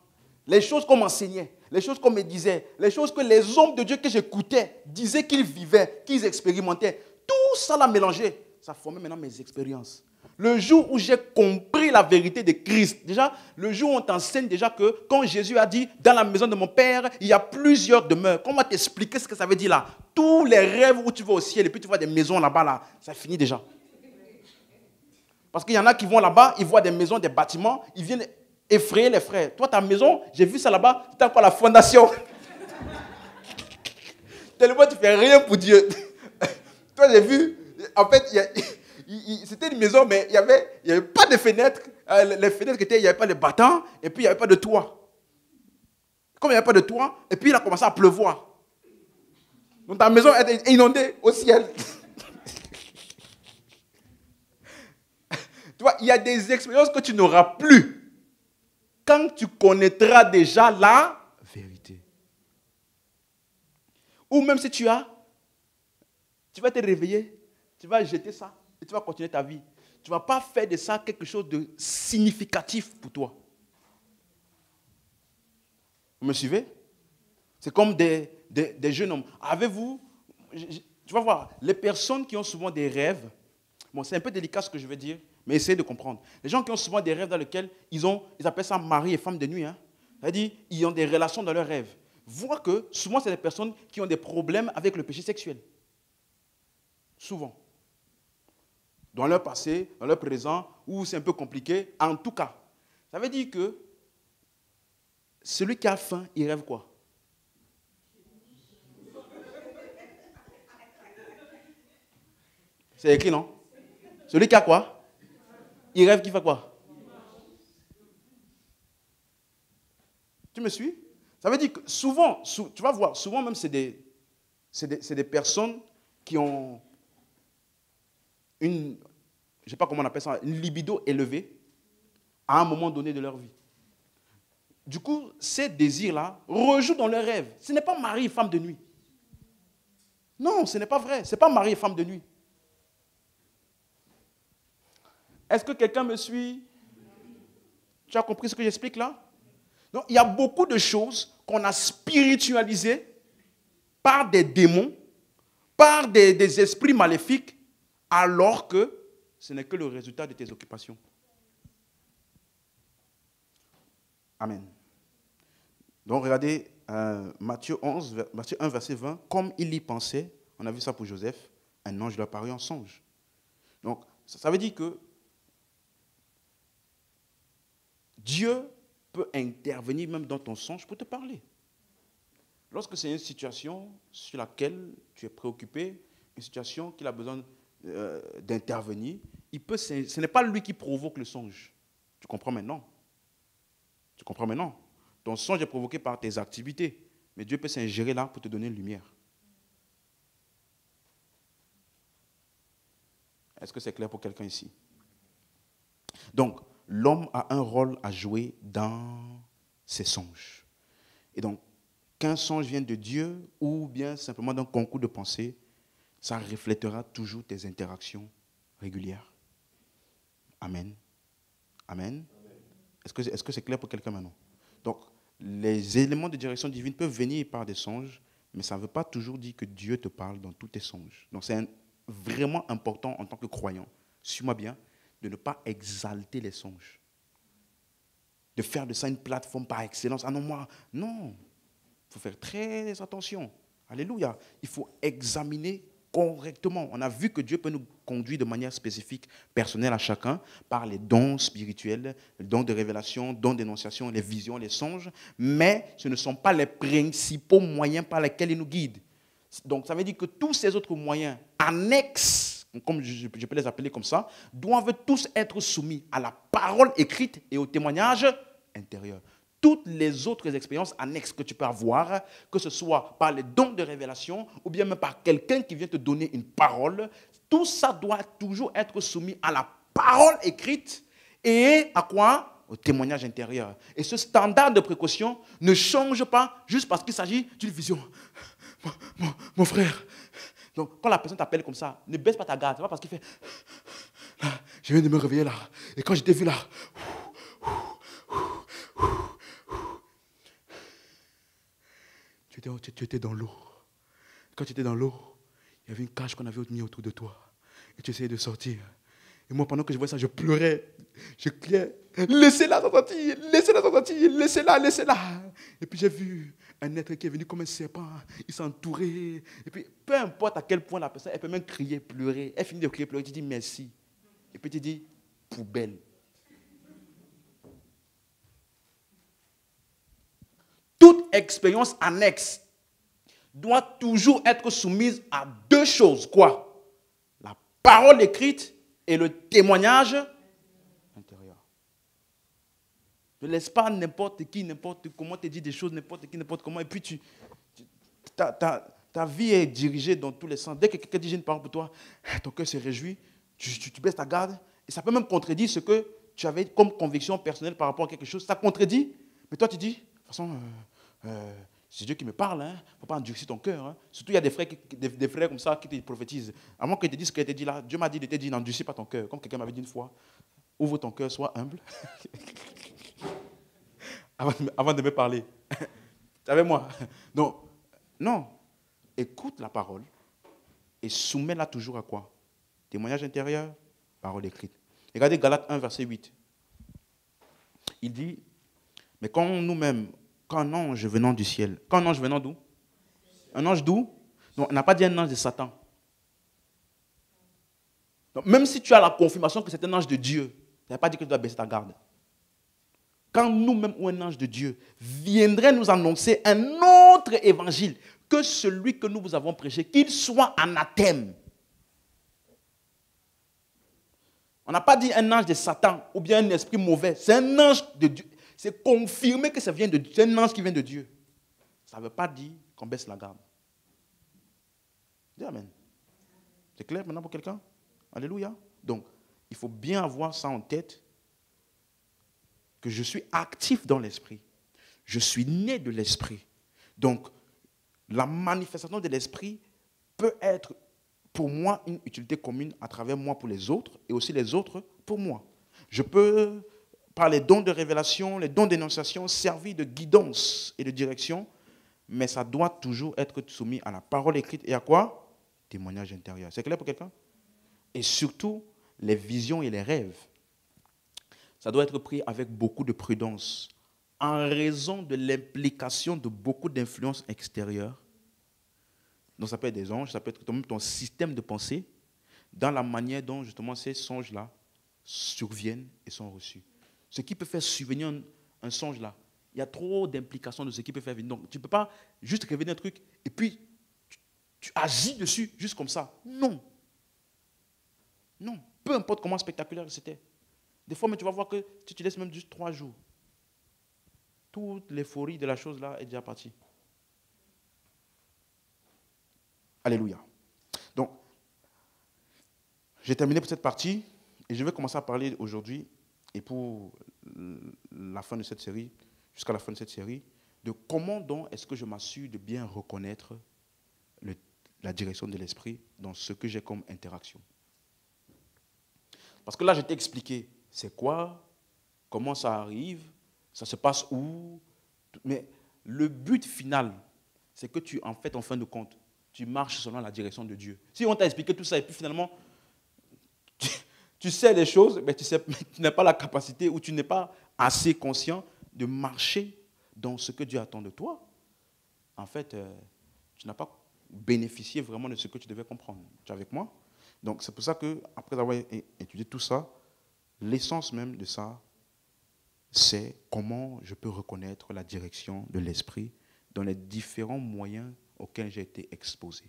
les choses qu'on m'enseignait, les choses qu'on me disait, les choses que les hommes de Dieu que j'écoutais disaient qu'ils vivaient, qu'ils expérimentaient, tout ça l'a mélangé. Ça formait maintenant mes expériences. Le jour où j'ai compris la vérité de Christ, déjà, le jour où on t'enseigne déjà que quand Jésus a dit, dans la maison de mon Père, il y a plusieurs demeures. Comment t'expliquer ce que ça veut dire là? Tous les rêves où tu vas au ciel et puis tu vois des maisons là-bas, là, ça finit déjà. Parce qu'il y en a qui vont là-bas, ils voient des maisons, des bâtiments, ils viennent effrayer les frères. Toi, ta maison, j'ai vu ça là-bas, tu as encore la fondation. Tellement tu ne fais rien pour Dieu. Toi, j'ai vu, en fait, c'était une maison, mais il n'y avait pas de fenêtres. Les fenêtres qui étaient, il n'y avait pas de battants, et puis il n'y avait pas de toit. Comme il n'y avait pas de toit, et puis il a commencé à pleuvoir. Donc ta maison est inondée au ciel. Tu vois, il y a des expériences que tu n'auras plus quand tu connaîtras déjà la vérité. Ou même si tu vas te réveiller, tu vas jeter ça et tu vas continuer ta vie. Tu ne vas pas faire de ça quelque chose de significatif pour toi. Vous me suivez? C'est comme des jeunes hommes. Avez-vous, tu vas voir, les personnes qui ont souvent des rêves, bon, c'est un peu délicat ce que je vais dire, mais essayez de comprendre. Les gens qui ont souvent des rêves dans lesquels ils appellent ça mari et femme de nuit. Hein. C'est-à-dire, ils ont des relations dans leurs rêves. Voient que souvent, c'est des personnes qui ont des problèmes avec le péché sexuel. Souvent. Dans leur passé, dans leur présent, où c'est un peu compliqué. En tout cas, ça veut dire que celui qui a faim, il rêve quoi? C'est écrit, non? Celui qui a quoi? Il rêve qu'il fait quoi? Tu me suis? Ça veut dire que souvent, tu vas voir, souvent même c'est des personnes qui ont une, je ne sais pas comment on appelle ça, une libido élevée à un moment donné de leur vie. Du coup, ces désirs-là rejouent dans leurs rêves. Ce n'est pas mari et femme de nuit. Non, ce n'est pas vrai. Ce n'est pas mari et femme de nuit. Est-ce que quelqu'un me suit? Tu as compris ce que j'explique là? Donc, il y a beaucoup de choses qu'on a spiritualisées par des démons, par des esprits maléfiques, alors que ce n'est que le résultat de tes occupations. Amen. Donc, regardez Matthieu 1, verset 20. Comme il y pensait, on a vu ça pour Joseph, un ange lui apparut en songe. Donc, ça veut dire que Dieu peut intervenir même dans ton songe pour te parler. Lorsque c'est une situation sur laquelle tu es préoccupé, une situation qu'il a besoin d'intervenir, ce n'est pas lui qui provoque le songe. Tu comprends maintenant? Tu comprends maintenant? Ton songe est provoqué par tes activités, mais Dieu peut s'ingérer là pour te donner une lumière. Est-ce que c'est clair pour quelqu'un ici? Donc, l'homme a un rôle à jouer dans ses songes. Et donc, qu'un songe vienne de Dieu ou bien simplement d'un concours de pensée, ça reflètera toujours tes interactions régulières. Amen. Amen. Est-ce que c'est clair pour quelqu'un maintenant? Donc, les éléments de direction divine peuvent venir par des songes, mais ça ne veut pas toujours dire que Dieu te parle dans tous tes songes. Donc, c'est vraiment important en tant que croyant, suis-moi bien, de ne pas exalter les songes. De faire de ça une plateforme par excellence. Ah non, moi, non. Il faut faire très attention. Alléluia. Il faut examiner correctement. On a vu que Dieu peut nous conduire de manière spécifique, personnelle à chacun, par les dons spirituels, les dons de révélation, dons d'énonciation, les visions, les songes, mais ce ne sont pas les principaux moyens par lesquels il nous guide. Donc, ça veut dire que tous ces autres moyens annexes, comme je peux les appeler comme ça, doivent tous être soumis à la parole écrite et au témoignage intérieur. Toutes les autres expériences annexes que tu peux avoir, que ce soit par les dons de révélation ou bien même par quelqu'un qui vient te donner une parole, tout ça doit toujours être soumis à la parole écrite et à quoi? Au témoignage intérieur. Et ce standard de précaution ne change pas juste parce qu'il s'agit d'une vision. Mon frère. Donc, quand la personne t'appelle comme ça, ne baisse pas ta garde. Ce n'est pas parce qu'il fait... Là, je viens de me réveiller là. Et quand je t'ai vu là... Tu étais dans l'eau. Quand tu étais dans l'eau, il y avait une cage qu'on avait mis autour de toi. Et tu essayais de sortir. Et moi, pendant que je voyais ça, je pleurais. Je criais, laissez-la sortir, laissez-la sortir, laissez-la, laissez-la. Et puis j'ai vu un être qui est venu comme un serpent. Il s'entourait. Et puis, peu importe à quel point la personne, elle peut même crier, pleurer. Elle finit de crier, pleurer, tu dis merci. Et puis tu dis, poubelle. Toute expérience annexe doit toujours être soumise à deux choses. Quoi? La parole écrite et le témoignage intérieur. Ne laisse pas n'importe qui, n'importe comment te dire des choses, n'importe qui, n'importe comment. Et puis ta vie est dirigée dans tous les sens. Dès que quelqu'un dit j'ai une parole pour toi, ton cœur se réjouit, tu baisses ta garde. Et ça peut même contredire ce que tu avais comme conviction personnelle par rapport à quelque chose. Ça contredit, mais toi tu dis, de toute façon, c'est Dieu qui me parle, il ne faut pas endurcir ton cœur. Hein. Surtout, il y a des frères comme ça qui te prophétisent. À moins qu'ils te disent ce qui a été dit là, Dieu m'a dit de te dire, n'endurcis pas ton cœur. Comme quelqu'un m'avait dit une fois, ouvre ton cœur, sois humble. avant de me parler. Tu es avec moi? Donc, non. Écoute la parole et soumets-la toujours à quoi? Témoignage intérieur, parole écrite. Regardez Galates 1, verset 8. Il dit, mais quand nous-mêmes, quand un ange venant du ciel, quand un ange venant d'où? Un ange d'où? Non, on n'a pas dit un ange de Satan. Donc, même si tu as la confirmation que c'est un ange de Dieu, ça ne veut pas dire que tu dois baisser ta garde. Quand nous-mêmes ou un ange de Dieu viendrait nous annoncer un autre évangile que celui que nous vous avons prêché, qu'il soit anathème. On n'a pas dit un ange de Satan ou bien un esprit mauvais. C'est un ange de Dieu. C'est confirmé que ça vient de Dieu. C'est un ange qui vient de Dieu. Ça ne veut pas dire qu'on baisse la garde. Dis amen. C'est clair maintenant pour quelqu'un? Alléluia. Donc, il faut bien avoir ça en tête, que je suis actif dans l'esprit. Je suis né de l'esprit. Donc, la manifestation de l'esprit peut être pour moi une utilité commune à travers moi pour les autres et aussi les autres pour moi. Je peux, par les dons de révélation, les dons d'énonciation, servir de guidance et de direction, mais ça doit toujours être soumis à la parole écrite et à quoi? Témoignage intérieur. C'est clair pour quelqu'un? Et surtout, les visions et les rêves. Ça doit être pris avec beaucoup de prudence, en raison de l'implication de beaucoup d'influences extérieures. Donc ça peut être des anges, ça peut être ton système de pensée, dans la manière dont justement ces songes-là surviennent et sont reçus. Ce qui peut faire survenir un songe-là, il y a trop d'implications de ce qui peut faire venir. Donc tu ne peux pas juste révéler un truc et puis tu agis dessus juste comme ça. Non. Non. Peu importe comment spectaculaire c'était. Des fois, mais tu vas voir que tu te laisses même juste 3 jours. Toute l'euphorie de la chose-là est déjà partie. Alléluia. Donc, j'ai terminé pour cette partie et je vais commencer à parler aujourd'hui et pour la fin de cette série, jusqu'à la fin de cette série, de comment donc est-ce que je m'assure de bien reconnaître la direction de l'esprit dans ce que j'ai comme interaction. Parce que là, je t'ai expliqué c'est quoi, comment ça arrive, ça se passe où, mais le but final, c'est que tu, en fait, en fin de compte, tu marches selon la direction de Dieu. Si on t'a expliqué tout ça et puis finalement, tu sais les choses, mais tu n'as pas la capacité ou tu n'es pas assez conscient de marcher dans ce que Dieu attend de toi, en fait, tu n'as pas bénéficié vraiment de ce que tu devais comprendre. Tu es avec moi? Donc c'est pour ça qu'après avoir étudié tout ça, l'essence même de ça, c'est comment je peux reconnaître la direction de l'esprit dans les différents moyens auxquels j'ai été exposé.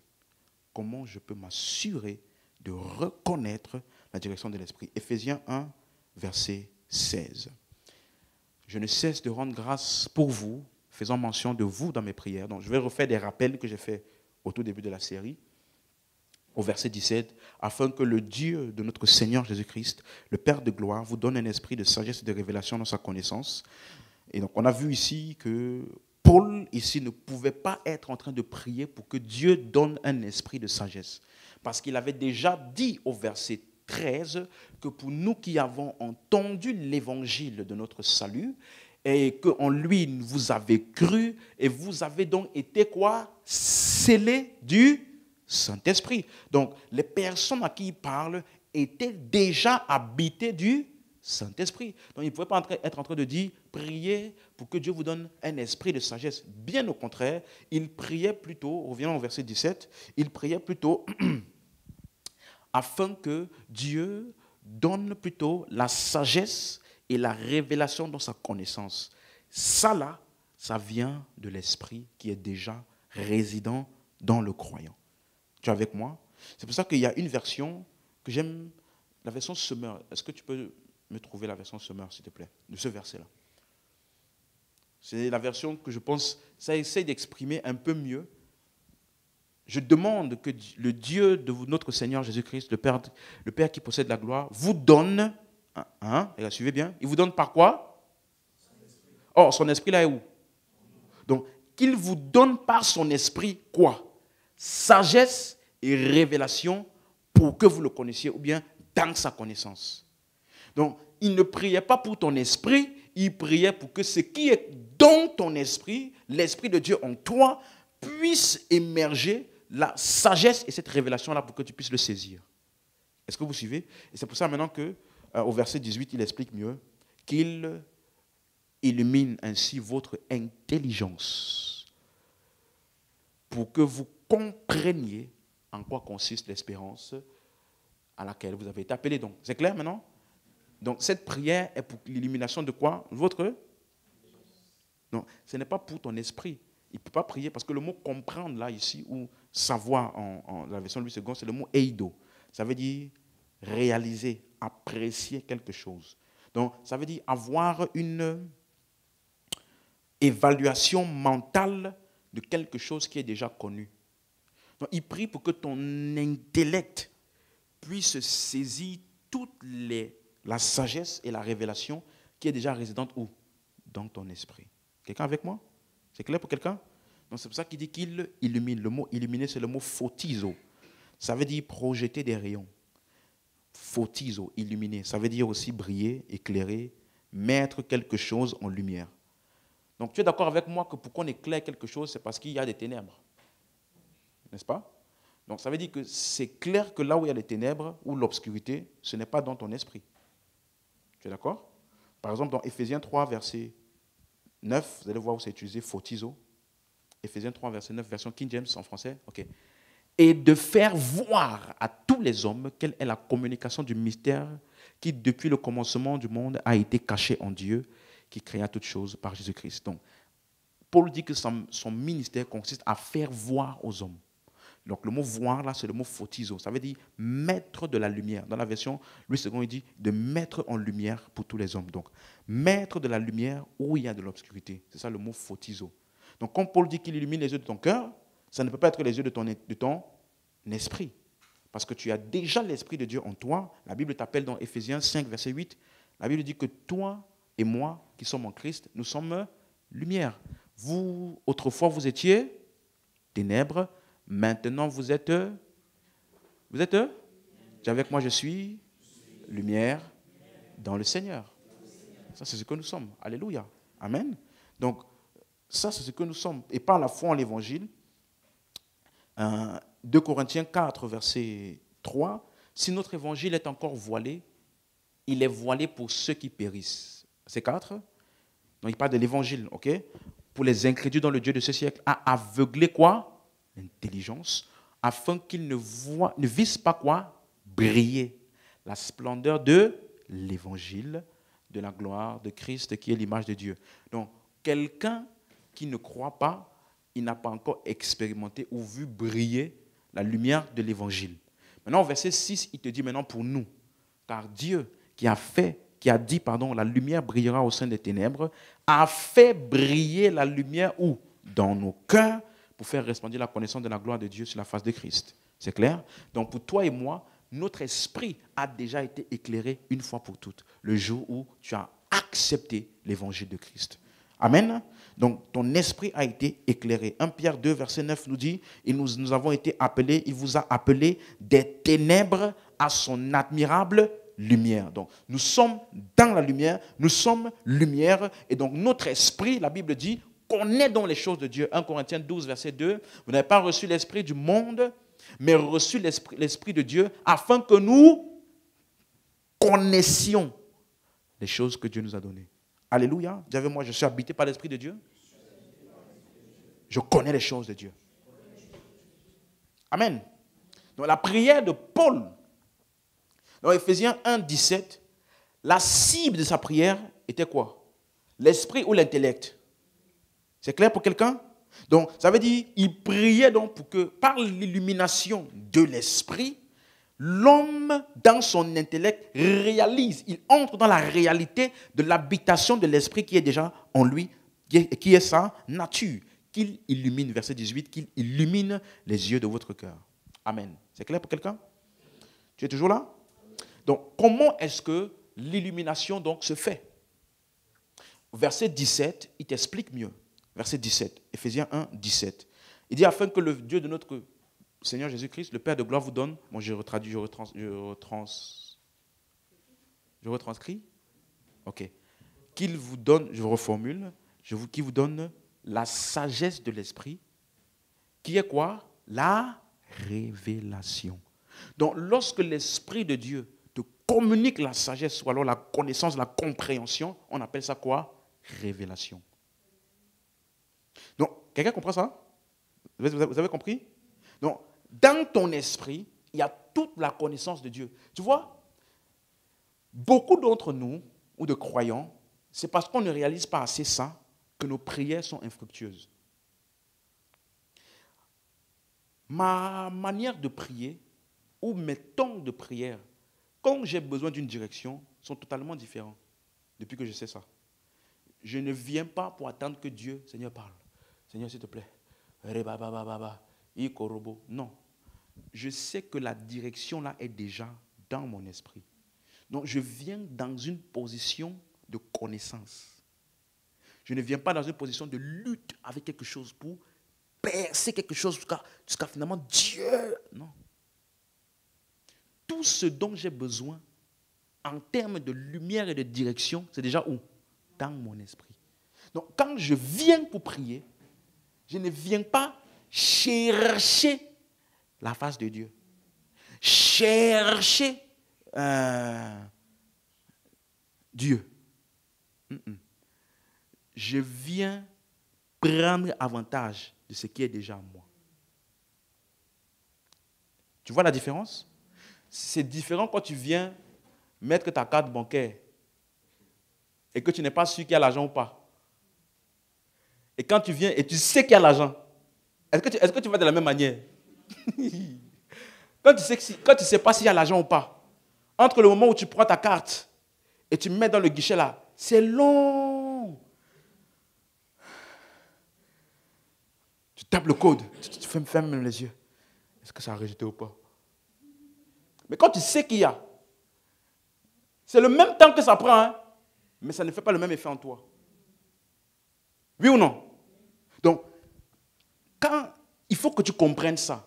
Comment je peux m'assurer de reconnaître la direction de l'esprit. Éphésiens 1, verset 16. Je ne cesse de rendre grâce pour vous, faisant mention de vous dans mes prières. Donc je vais refaire des rappels que j'ai fait au tout début de la série. Au verset 17, afin que le Dieu de notre Seigneur Jésus-Christ, le Père de gloire, vous donne un esprit de sagesse et de révélation dans sa connaissance. Et donc on a vu ici que Paul, ici, ne pouvait pas être en train de prier pour que Dieu donne un esprit de sagesse. Parce qu'il avait déjà dit au verset 13 que pour nous qui avons entendu l'évangile de notre salut, et qu'en lui vous avez cru, et vous avez donc été quoi? Scellés du Saint-Esprit. Donc, les personnes à qui il parle étaient déjà habitées du Saint-Esprit. Donc, il ne pouvait pas être en train de dire, priez pour que Dieu vous donne un esprit de sagesse. Bien au contraire, il priait plutôt, revenons au verset 17, il priait plutôt afin que Dieu donne plutôt la sagesse et la révélation dans sa connaissance. Ça là, ça vient de l'esprit qui est déjà résident dans le croyant. Tu es avec moi? C'est pour ça qu'il y a une version que j'aime, la version Semeur. Est-ce que tu peux me trouver la version Semeur, s'il te plaît, de ce verset-là? C'est la version que je pense, ça essaie d'exprimer un peu mieux. Je demande que le Dieu de notre Seigneur Jésus-Christ, le Père qui possède la gloire, vous donne, et suivez bien, il vous donne par quoi? Or, son esprit là est où? Donc, qu'il vous donne par son esprit quoi? Sagesse et révélation pour que vous le connaissiez, ou bien dans sa connaissance. Donc, il ne priait pas pour ton esprit, il priait pour que ce qui est dans ton esprit, l'esprit de Dieu en toi, puisse émerger la sagesse et cette révélation-là pour que tu puisses le saisir. Est-ce que vous suivez? Et c'est pour ça maintenant qu'au verset 18, il explique mieux qu'il illumine ainsi votre intelligence pour que vous compreniez en quoi consiste l'espérance à laquelle vous avez été appelés. Donc, c'est clair maintenant? Donc, cette prière est pour l'illumination de quoi? Votre? Non, ce n'est pas pour ton esprit. Il ne peut pas prier parce que le mot comprendre là, ici, ou savoir en la version Louis II, c'est le mot eido. Ça veut dire réaliser, apprécier quelque chose. Donc, ça veut dire avoir une évaluation mentale de quelque chose qui est déjà connu. Donc, il prie pour que ton intellect puisse saisir toute la sagesse et la révélation qui est déjà résidente où? Dans ton esprit. Quelqu'un avec moi? C'est clair pour quelqu'un? Donc, c'est pour ça qu'il dit qu'il illumine. Le mot illuminer, c'est le mot photizo. Ça veut dire projeter des rayons. Photizo, illuminer. Ça veut dire aussi briller, éclairer, mettre quelque chose en lumière. Donc tu es d'accord avec moi que pour qu'on éclaire quelque chose, c'est parce qu'il y a des ténèbres. N'est-ce pas? Donc ça veut dire que c'est clair que là où il y a les ténèbres ou l'obscurité, ce n'est pas dans ton esprit. Tu es d'accord? Par exemple, dans Éphésiens 3, verset 9, vous allez voir où c'est utilisé photizo. Éphésiens 3, verset 9, version King James en français. Ok. Et de faire voir à tous les hommes quelle est la communication du mystère qui, depuis le commencement du monde, a été caché en Dieu, qui créa toutes choses par Jésus-Christ. Donc, Paul dit que son ministère consiste à faire voir aux hommes. Donc, le mot voir, là, c'est le mot photizo. Ça veut dire mettre de la lumière. Dans la version Louis II, il dit de mettre en lumière pour tous les hommes. Donc, mettre de la lumière où il y a de l'obscurité. C'est ça le mot photizo. Donc, quand Paul dit qu'il illumine les yeux de ton cœur, ça ne peut pas être les yeux de ton esprit. Parce que tu as déjà l'Esprit de Dieu en toi. La Bible t'appelle dans Éphésiens 5, verset 8. La Bible dit que toi et moi, qui sommes en Christ, nous sommes lumière. Vous, autrefois, vous étiez ténèbres. Maintenant, vous êtes... Dis avec moi, je suis lumière dans le Seigneur. Ça, c'est ce que nous sommes. Alléluia. Amen. Donc, ça, c'est ce que nous sommes. Et par la foi en l'Évangile, 2 Corinthiens 4, verset 3, si notre évangile est encore voilé, il est voilé pour ceux qui périssent. C'est 4. Donc, il parle de l'évangile, ok? Pour les incrédules dans le Dieu de ce siècle, a aveuglé quoi? L'intelligence, afin qu'ils ne visent pas quoi? Briller la splendeur de l'évangile, de la gloire de Christ, qui est l'image de Dieu. Donc, quelqu'un qui ne croit pas, il n'a pas encore expérimenté ou vu briller la lumière de l'évangile. Maintenant, au verset 6, il te dit maintenant pour nous, car Dieu qui a dit, la lumière brillera au sein des ténèbres, a fait briller la lumière où? Dans nos cœurs, pour faire resplendir la connaissance de la gloire de Dieu sur la face de Christ. C'est clair? Donc pour toi et moi, notre esprit a déjà été éclairé une fois pour toutes, le jour où tu as accepté l'évangile de Christ. Amen. Donc, ton esprit a été éclairé. 1 Pierre 2, verset 9 nous dit, nous avons été appelés, il vous a appelés des ténèbres à son admirable lumière. Donc, nous sommes dans la lumière, nous sommes lumière, et donc notre esprit, la Bible dit, connaît donc les choses de Dieu. 1 Corinthiens 12, verset 2, vous n'avez pas reçu l'esprit du monde, mais reçu l'esprit de Dieu, afin que nous connaissions les choses que Dieu nous a données. Alléluia. Dis avec moi, je suis habité par l'Esprit de Dieu. Je connais les choses de Dieu. Amen. Donc la prière de Paul, dans Éphésiens 1, 17, la cible de sa prière était quoi? L'esprit ou l'intellect? C'est clair pour quelqu'un? Donc ça veut dire, il priait donc pour que par l'illumination de l'esprit, l'homme, dans son intellect, réalise, il entre dans la réalité de l'habitation de l'esprit qui est déjà en lui, qui est sa nature, qu'il illumine, verset 18, qu'il illumine les yeux de votre cœur. Amen. C'est clair pour quelqu'un? Tu es toujours là? Donc, comment est-ce que l'illumination donc se fait? Verset 17, il t'explique mieux. Verset 17, Éphésiens 1, 17. Il dit, afin que le Dieu de notre Seigneur Jésus-Christ, le Père de gloire vous donne, bon, je retranscris, ok, qu'il vous donne, je reformule, qu'il vous donne la sagesse de l'esprit, qui est quoi? La révélation. Donc, lorsque l'Esprit de Dieu te communique la sagesse, ou alors la connaissance, la compréhension, on appelle ça quoi? Révélation. Donc, quelqu'un comprend ça? Vous avez compris? Donc, dans ton esprit, il y a toute la connaissance de Dieu. Tu vois, beaucoup d'entre nous, ou de croyants, c'est parce qu'on ne réalise pas assez ça que nos prières sont infructueuses. Ma manière de prier, ou mes temps de prière, quand j'ai besoin d'une direction, sont totalement différents depuis que je sais ça. Je ne viens pas pour attendre que Dieu, Seigneur, parle. Seigneur, s'il te plaît. Non. Je sais que la direction là est déjà dans mon esprit. Donc je viens dans une position de connaissance. Je ne viens pas dans une position de lutte avec quelque chose pour percer quelque chose jusqu'à finalement Dieu. Non. tout ce dont j'ai besoin en termes de lumière et de direction, c'est déjà où? Dans mon esprit. Donc, quand je viens pour prier, je ne viens pas chercher la face de Dieu. Chercher Dieu. Je viens prendre avantage de ce qui est déjà en moi. Tu vois la différence? C'est différent quand tu viens mettre ta carte bancaire et que tu n'es pas sûr qu'il y a l'argent ou pas. Et quand tu viens et tu sais qu'il y a l'argent, est-ce que tu vas de la même manière? Quand tu sais pas s'il y a l'argent ou pas, entre le moment où tu prends ta carte et tu mets dans le guichet là, c'est long. Tu tapes le code, tu fermes les yeux. Est-ce que ça a rejeté ou pas? Mais quand tu sais qu'il y a, c'est le même temps que ça prend, hein, mais ça ne fait pas le même effet en toi. Oui ou non? Donc, il faut que tu comprennes ça.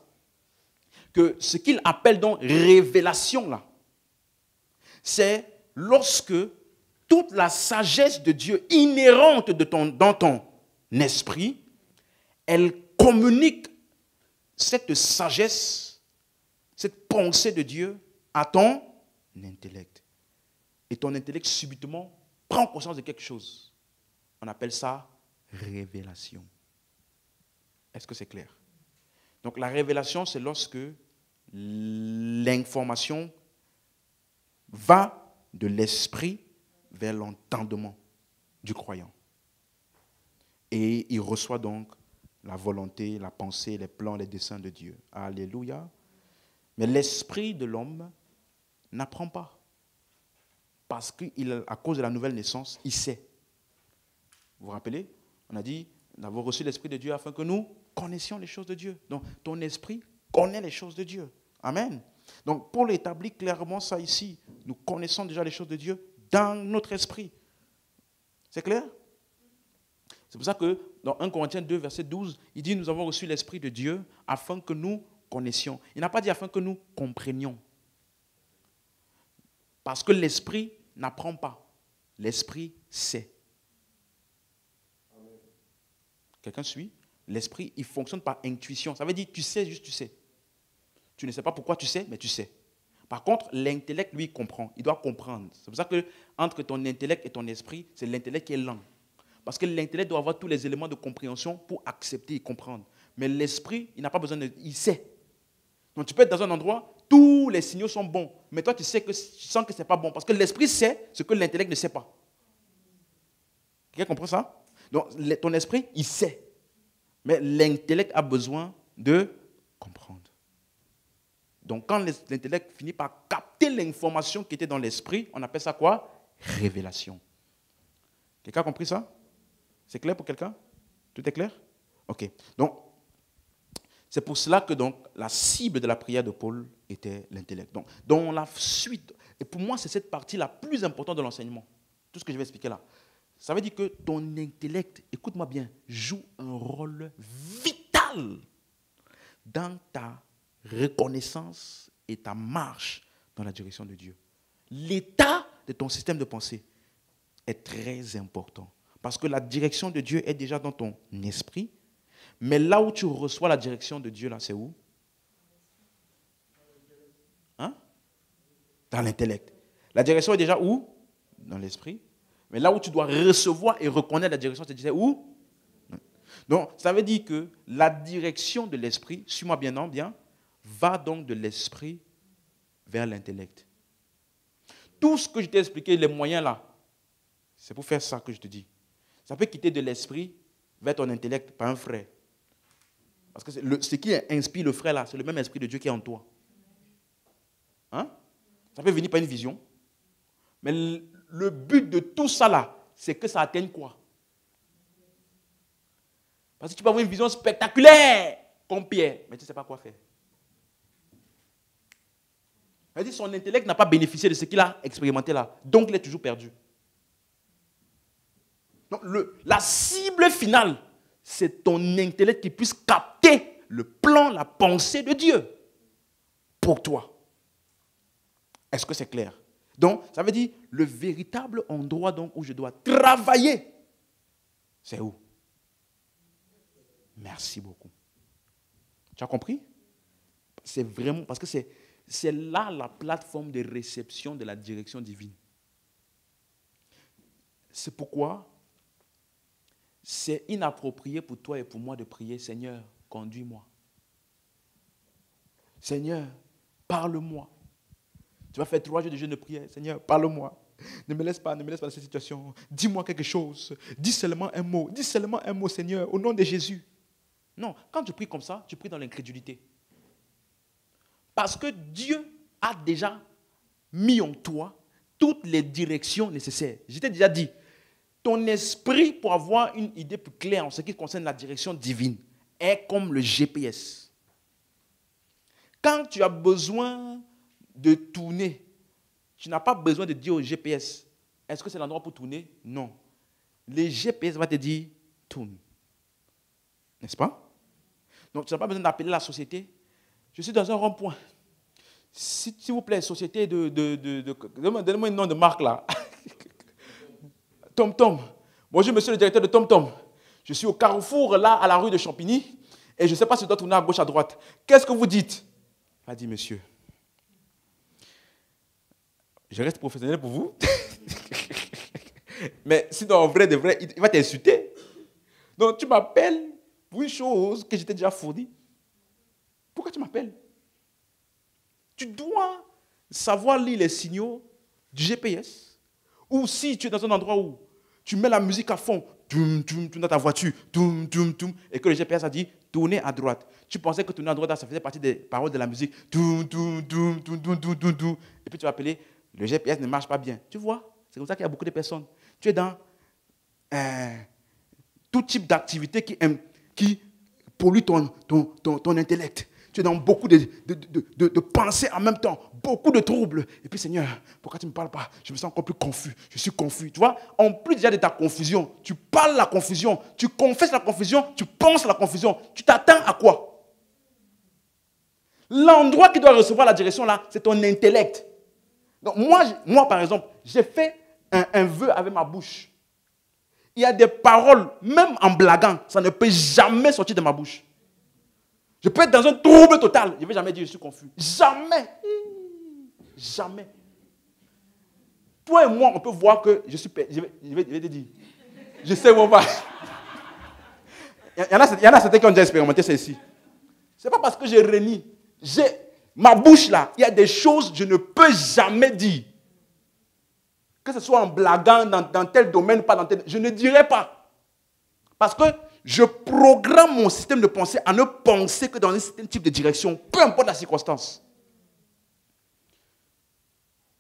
Que ce qu'il appelle donc révélation, là, c'est lorsque toute la sagesse de Dieu inhérente dans ton esprit, elle communique cette sagesse, cette pensée de Dieu à ton intellect. Et ton intellect subitement prend conscience de quelque chose. On appelle ça révélation. Est-ce que c'est clair? Donc la révélation, c'est lorsque l'information va de l'esprit vers l'entendement du croyant. Et il reçoit donc la volonté, la pensée, les plans, les desseins de Dieu. Alléluia. Mais l'esprit de l'homme n'apprend pas. Parce qu'à cause de la nouvelle naissance, il sait. Vous vous rappelez? On a dit, nous avons reçu l'esprit de Dieu afin que nous connaissions les choses de Dieu. Donc, ton esprit connaît les choses de Dieu. Amen. Donc, Paul établit clairement ça ici. Nous connaissons déjà les choses de Dieu dans notre esprit. C'est clair? C'est pour ça que dans 1 Corinthiens 2, verset 12, il dit, nous avons reçu l'esprit de Dieu afin que nous connaissions. Il n'a pas dit afin que nous comprenions. Parce que l'esprit n'apprend pas. L'esprit sait. Quelqu'un suit? L'esprit, il fonctionne par intuition. Ça veut dire, tu sais, juste tu sais. Tu ne sais pas pourquoi tu sais, mais tu sais. Par contre, l'intellect, lui, comprend. Il doit comprendre. C'est pour ça que entre ton intellect et ton esprit, c'est l'intellect qui est lent. Parce que l'intellect doit avoir tous les éléments de compréhension pour accepter et comprendre. Mais l'esprit, il n'a pas besoin de... Il sait. Donc tu peux être dans un endroit, tous les signaux sont bons. Mais toi, tu sens que ce n'est pas bon. Parce que l'esprit sait ce que l'intellect ne sait pas. Quelqu'un comprend ça? Donc ton esprit, il sait. Mais l'intellect a besoin de comprendre. Donc quand l'intellect finit par capter l'information qui était dans l'esprit, on appelle ça quoi? Révélation. Quelqu'un a compris ça? C'est clair pour quelqu'un? Tout est clair? Ok. Donc, c'est pour cela que donc, la cible de la prière de Paul était l'intellect. Donc, dans la suite, et pour moi, c'est cette partie la plus importante de l'enseignement. Tout ce que je vais expliquer là. Ça veut dire que ton intellect, écoute-moi bien, joue un rôle vital dans ta reconnaissance et ta marche dans la direction de Dieu. L'état de ton système de pensée est très important. Parce que la direction de Dieu est déjà dans ton esprit. Mais là où tu reçois la direction de Dieu, là, c'est où? Hein? Dans l'intellect. La direction est déjà où? Dans l'esprit. Mais là où tu dois recevoir et reconnaître la direction, c'est où? Donc, ça veut dire que la direction de l'esprit, suis-moi bien, non, bien, va donc de l'esprit vers l'intellect. Tout ce que je t'ai expliqué, les moyens là, c'est pour faire ça que je te dis. Ça peut quitter de l'esprit vers ton intellect par un frère. Parce que ce qui inspire le frère là, c'est le même esprit de Dieu qui est en toi. Hein? Ça peut venir par une vision. Mais le but de tout ça là, c'est que ça atteigne quoi? Parce que tu peux avoir une vision spectaculaire comme Pierre, mais tu ne sais pas quoi faire. C'est-à-dire que son intellect n'a pas bénéficié de ce qu'il a expérimenté là. Donc il est toujours perdu. Donc, la cible finale, c'est ton intellect qui puisse capter le plan, la pensée de Dieu pour toi. Est-ce que c'est clair? Donc, ça veut dire, le véritable endroit donc, où je dois travailler, c'est où? Merci beaucoup. Tu as compris? C'est vraiment, parce que c'est là la plateforme de réception de la direction divine. C'est pourquoi c'est inapproprié pour toi et pour moi de prier, Seigneur, conduis-moi. Seigneur, parle-moi. Tu vas faire 3 jours de jeûne de prière. Seigneur, parle-moi. Ne me laisse pas dans cette situation. Dis-moi quelque chose. Dis seulement un mot. Dis seulement un mot, Seigneur, au nom de Jésus. Non, quand tu pries comme ça, tu pries dans l'incrédulité. Parce que Dieu a déjà mis en toi toutes les directions nécessaires. Je t'ai déjà dit, ton esprit, pour avoir une idée plus claire en ce qui concerne la direction divine, est comme le GPS. Quand tu as besoin de tourner, tu n'as pas besoin de dire au GPS, est-ce que c'est l'endroit pour tourner? Non. Le GPS va te dire, tourne. N'est-ce pas? Donc, tu n'as pas besoin d'appeler la société. Je suis dans un rond-point. S'il vous plaît, société donnez-moi un nom de marque là. TomTom. Bonjour, monsieur le directeur de TomTom. Je suis au carrefour là, à la rue de Champigny, et je ne sais pas si je dois tourner à gauche, à droite. Qu'est-ce que vous dites? Il m'a dit, monsieur, je reste professionnel pour vous. Mais sinon, en vrai, de vrai, il va t'insulter. Donc, tu m'appelles pour une chose que j'étais déjà fournie. Pourquoi tu m'appelles? Tu dois savoir lire les signaux du GPS. Ou si tu es dans un endroit où tu mets la musique à fond, dans ta voiture, et que le GPS a dit, tournez à droite. Tu pensais que tourner à droite, ça faisait partie des paroles de la musique. Et puis tu vas appeler, le GPS ne marche pas bien. Tu vois, c'est comme ça qu'il y a beaucoup de personnes. Tu es dans tout type d'activité qui pollue ton intellect. Tu es dans beaucoup de pensées en même temps, beaucoup de troubles. Et puis, Seigneur, pourquoi tu ne me parles pas? Je me sens encore plus confus. Je suis confus. Tu vois, en plus déjà de ta confusion, tu parles la confusion, tu confesses la confusion, tu penses la confusion. Tu t'attends à quoi? L'endroit qui doit recevoir la direction là, c'est ton intellect. Donc, moi par exemple, j'ai fait un vœu avec ma bouche. Il y a des paroles, même en blaguant, ça ne peut jamais sortir de ma bouche. Je peux être dans un trouble total. Je ne vais jamais dire je suis confus. Jamais. Jamais. Toi et moi, on peut voir que je suis... Je vais te dire. Je sais où on va. Il y en a certains qui ont déjà expérimenté ça ici. Ce n'est pas parce que je renie. Ma bouche là, il y a des choses que je ne peux jamais dire. Que ce soit en blaguant dans tel domaine, pas dans tel... Je ne dirai pas. Parce que je programme mon système de pensée à ne penser que dans un certain type de direction, peu importe la circonstance.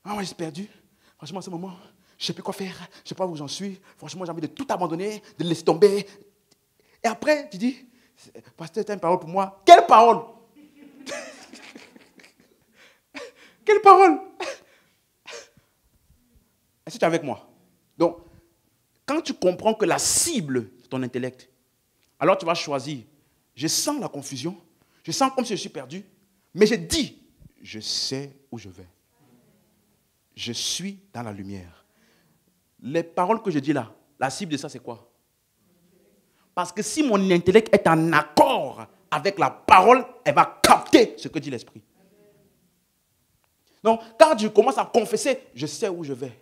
Ah, moi, je suis perdu. Franchement, à ce moment, je ne sais plus quoi faire. Je ne sais pas où j'en suis. Franchement, j'ai envie de tout abandonner, de laisser tomber. Et après, tu dis, pasteur, tu as une parole pour moi. Quelle parole? Quelle parole? Est-ce que tu es avec moi? Donc, quand tu comprends que la cible, c'est ton intellect, alors tu vas choisir. Je sens la confusion. Je sens comme si je suis perdu. Mais je dis, je sais où je vais. Je suis dans la lumière. Les paroles que je dis là, la cible de ça, c'est quoi? Parce que si mon intellect est en accord avec la parole, elle va capter ce que dit l'esprit. Donc, quand je commence à confesser, je sais où je vais.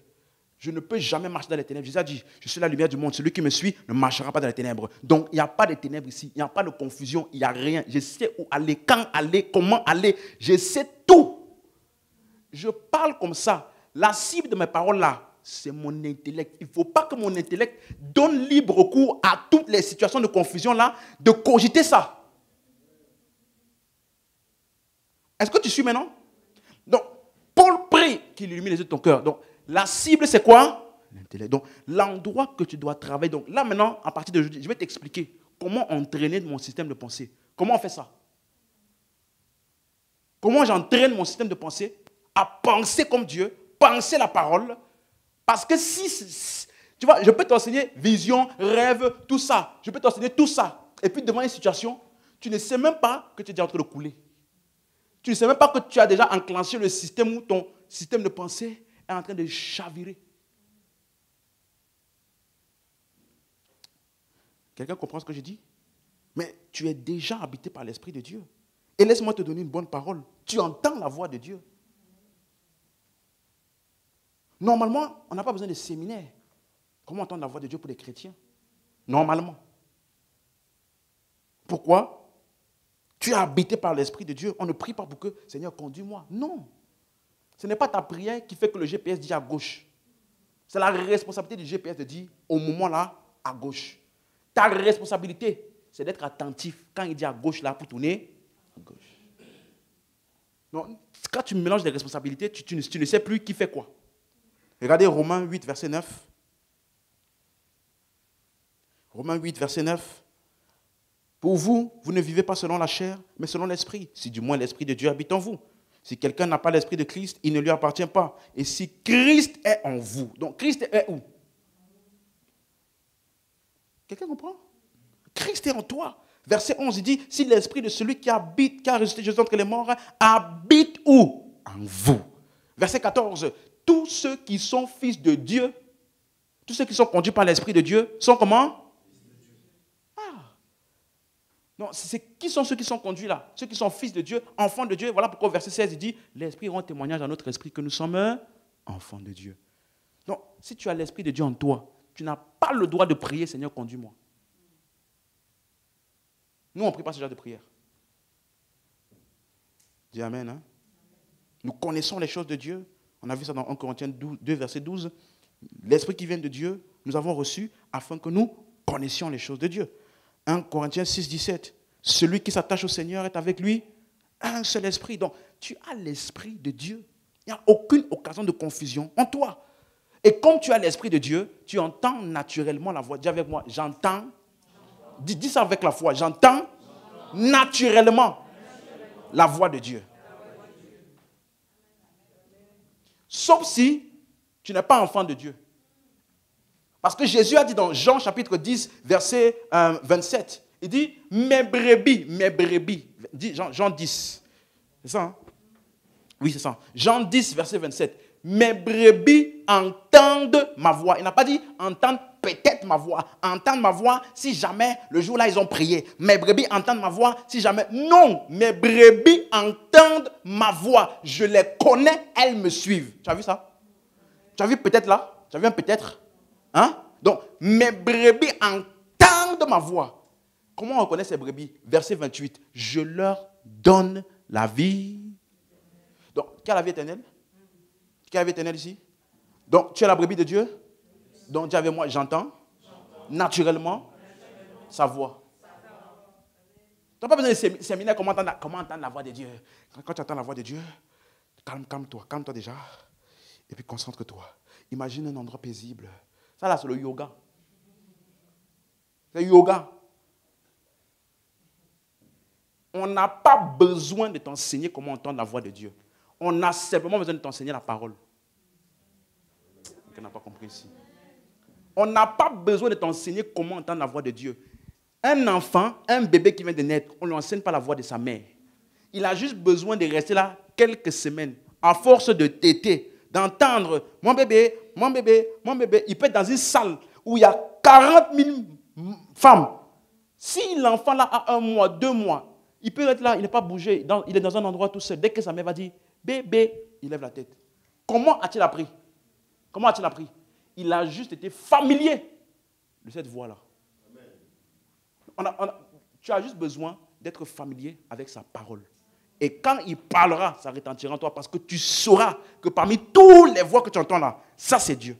Je ne peux jamais marcher dans les ténèbres. Jésus a dit, je suis la lumière du monde. Celui qui me suit ne marchera pas dans les ténèbres. Donc, il n'y a pas de ténèbres ici. Il n'y a pas de confusion. Il n'y a rien. Je sais où aller, quand aller, comment aller. Je sais tout. Je parle comme ça. La cible de mes paroles là, c'est mon intellect. Il ne faut pas que mon intellect donne libre cours à toutes les situations de confusion là, de cogiter ça. Est-ce que tu suis maintenant? Donc, Paul prie qu'il illumine les yeux de ton cœur. Donc, la cible, c'est quoi? L'intellect. Donc, l'endroit que tu dois travailler. Donc, là, maintenant, à partir d'aujourd'hui, je vais t'expliquer comment entraîner mon système de pensée. Comment on fait ça? Comment j'entraîne mon système de pensée à penser comme Dieu, penser la parole. Parce que si tu vois, je peux t'enseigner vision, rêve, tout ça. Je peux t'enseigner tout ça. Et puis, devant une situation, tu ne sais même pas que tu es déjà en train de couler. Tu ne sais même pas que tu as déjà enclenché le système où ton système de pensée est en train de chavirer. Quelqu'un comprend ce que je dis? Mais tu es déjà habité par l'Esprit de Dieu. Et laisse-moi te donner une bonne parole. Tu entends la voix de Dieu. Normalement, on n'a pas besoin de séminaire. Comment entendre la voix de Dieu pour les chrétiens? Normalement. Pourquoi? Tu es habité par l'Esprit de Dieu. On ne prie pas pour que, Seigneur, conduis-moi. Non. Ce n'est pas ta prière qui fait que le GPS dit à gauche. C'est la responsabilité du GPS de dire, au moment là, à gauche. Ta responsabilité, c'est d'être attentif. Quand il dit à gauche là, pour tourner, à gauche. Non, quand tu mélanges les responsabilités, tu ne sais plus qui fait quoi. Regardez Romains 8, verset 9. Romains 8, verset 9. Pour vous, vous ne vivez pas selon la chair, mais selon l'esprit. Si du moins l'esprit de Dieu habite en vous. Si quelqu'un n'a pas l'esprit de Christ, il ne lui appartient pas. Et si Christ est en vous, donc Christ est où? Quelqu'un comprend? Christ est en toi. Verset 11, il dit, si l'esprit de celui qui habite, qui a ressuscité Jésus entre les morts, habite où? En vous. Verset 14, tous ceux qui sont fils de Dieu, tous ceux qui sont conduits par l'esprit de Dieu, sont comment? Ah. Non, qui sont ceux qui sont conduits là? Ceux qui sont fils de Dieu, enfants de Dieu. Voilà pourquoi au verset 16, il dit, l'esprit rend témoignage à notre esprit que nous sommes enfants de Dieu. Donc, si tu as l'esprit de Dieu en toi, tu n'as pas le droit de prier, Seigneur, conduis-moi. Nous, on ne prie pas ce genre de prière. Dis Amen. Hein? Nous connaissons les choses de Dieu. On a vu ça dans 1 Corinthiens 2, verset 12. L'esprit qui vient de Dieu, nous avons reçu afin que nous connaissions les choses de Dieu. 1 Corinthiens 6, 17. Celui qui s'attache au Seigneur est avec lui un seul esprit. Donc, tu as l'esprit de Dieu. Il n'y a aucune occasion de confusion en toi. Et comme tu as l'esprit de Dieu, tu entends naturellement la voix. Dis avec moi, j'entends. Dis ça avec la foi. J'entends naturellement la voix de Dieu. Sauf si tu n'es pas enfant de Dieu. Parce que Jésus a dit dans Jean chapitre 10, verset 27, il dit, mes brebis. Dis, Jean 10. C'est ça, hein? Oui, c'est ça. Jean 10, verset 27. Mes brebis entendent ma voix. Il n'a pas dit entendre peut-être ma voix. Entendre ma voix si jamais le jour-là ils ont prié. Mes brebis entendent ma voix si jamais. Non, mes brebis entendent ma voix. Je les connais, elles me suivent. Tu as vu ça? Tu as vu peut-être là? Tu as vu un peut-être? Hein? Donc, mes brebis entendent ma voix. Comment on reconnaît ces brebis? Verset 28. Je leur donne la vie. Donc, qui a la vie éternelle? Qui a la vie éternelle ici? Donc, tu es la brebis de Dieu? Donc, dis avec moi, j'entends naturellement sa voix. Tu n'as pas besoin de séminaire comment entendre la voix de Dieu. Quand tu entends la voix de Dieu, calme-toi déjà. Et puis concentre-toi. Imagine un endroit paisible. Ça là, c'est le yoga. C'est le yoga. On n'a pas besoin de t'enseigner comment entendre la voix de Dieu. On a simplement besoin de t'enseigner la parole. On n'a pas compris ici. On n'a pas besoin de t'enseigner comment entendre la voix de Dieu. Un enfant, un bébé qui vient de naître, on ne lui enseigne pas la voix de sa mère. Il a juste besoin de rester là quelques semaines, à force de téter, d'entendre mon bébé. Il peut être dans une salle où il y a 40 000 femmes. Si l'enfant là a 1 mois, 2 mois, il peut être là, il n'est pas bougé, il est dans un endroit tout seul. Dès que sa mère va dire bébé, il lève la tête. Comment a-t-il appris? Comment a-t-il appris? Il a juste été familier de cette voix-là. Tu as juste besoin d'être familier avec sa parole. Et quand il parlera, ça retentira en toi parce que tu sauras que parmi toutes les voix que tu entends là, ça c'est Dieu.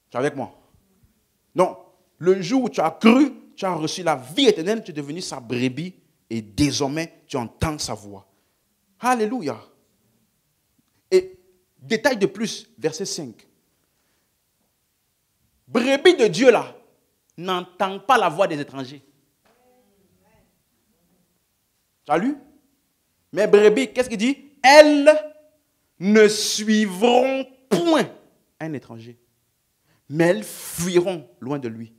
Tu es avec moi? Donc, le jour où tu as cru, tu as reçu la vie éternelle, tu es devenu sa brebis et désormais tu entends sa voix. Alléluia. Et détail de plus, verset 5. Brebis de Dieu là, n'entend pas la voix des étrangers. Tu as lu? Mais brebis, qu'est-ce qu'il dit? Elles ne suivront point un étranger, mais elles fuiront loin de lui,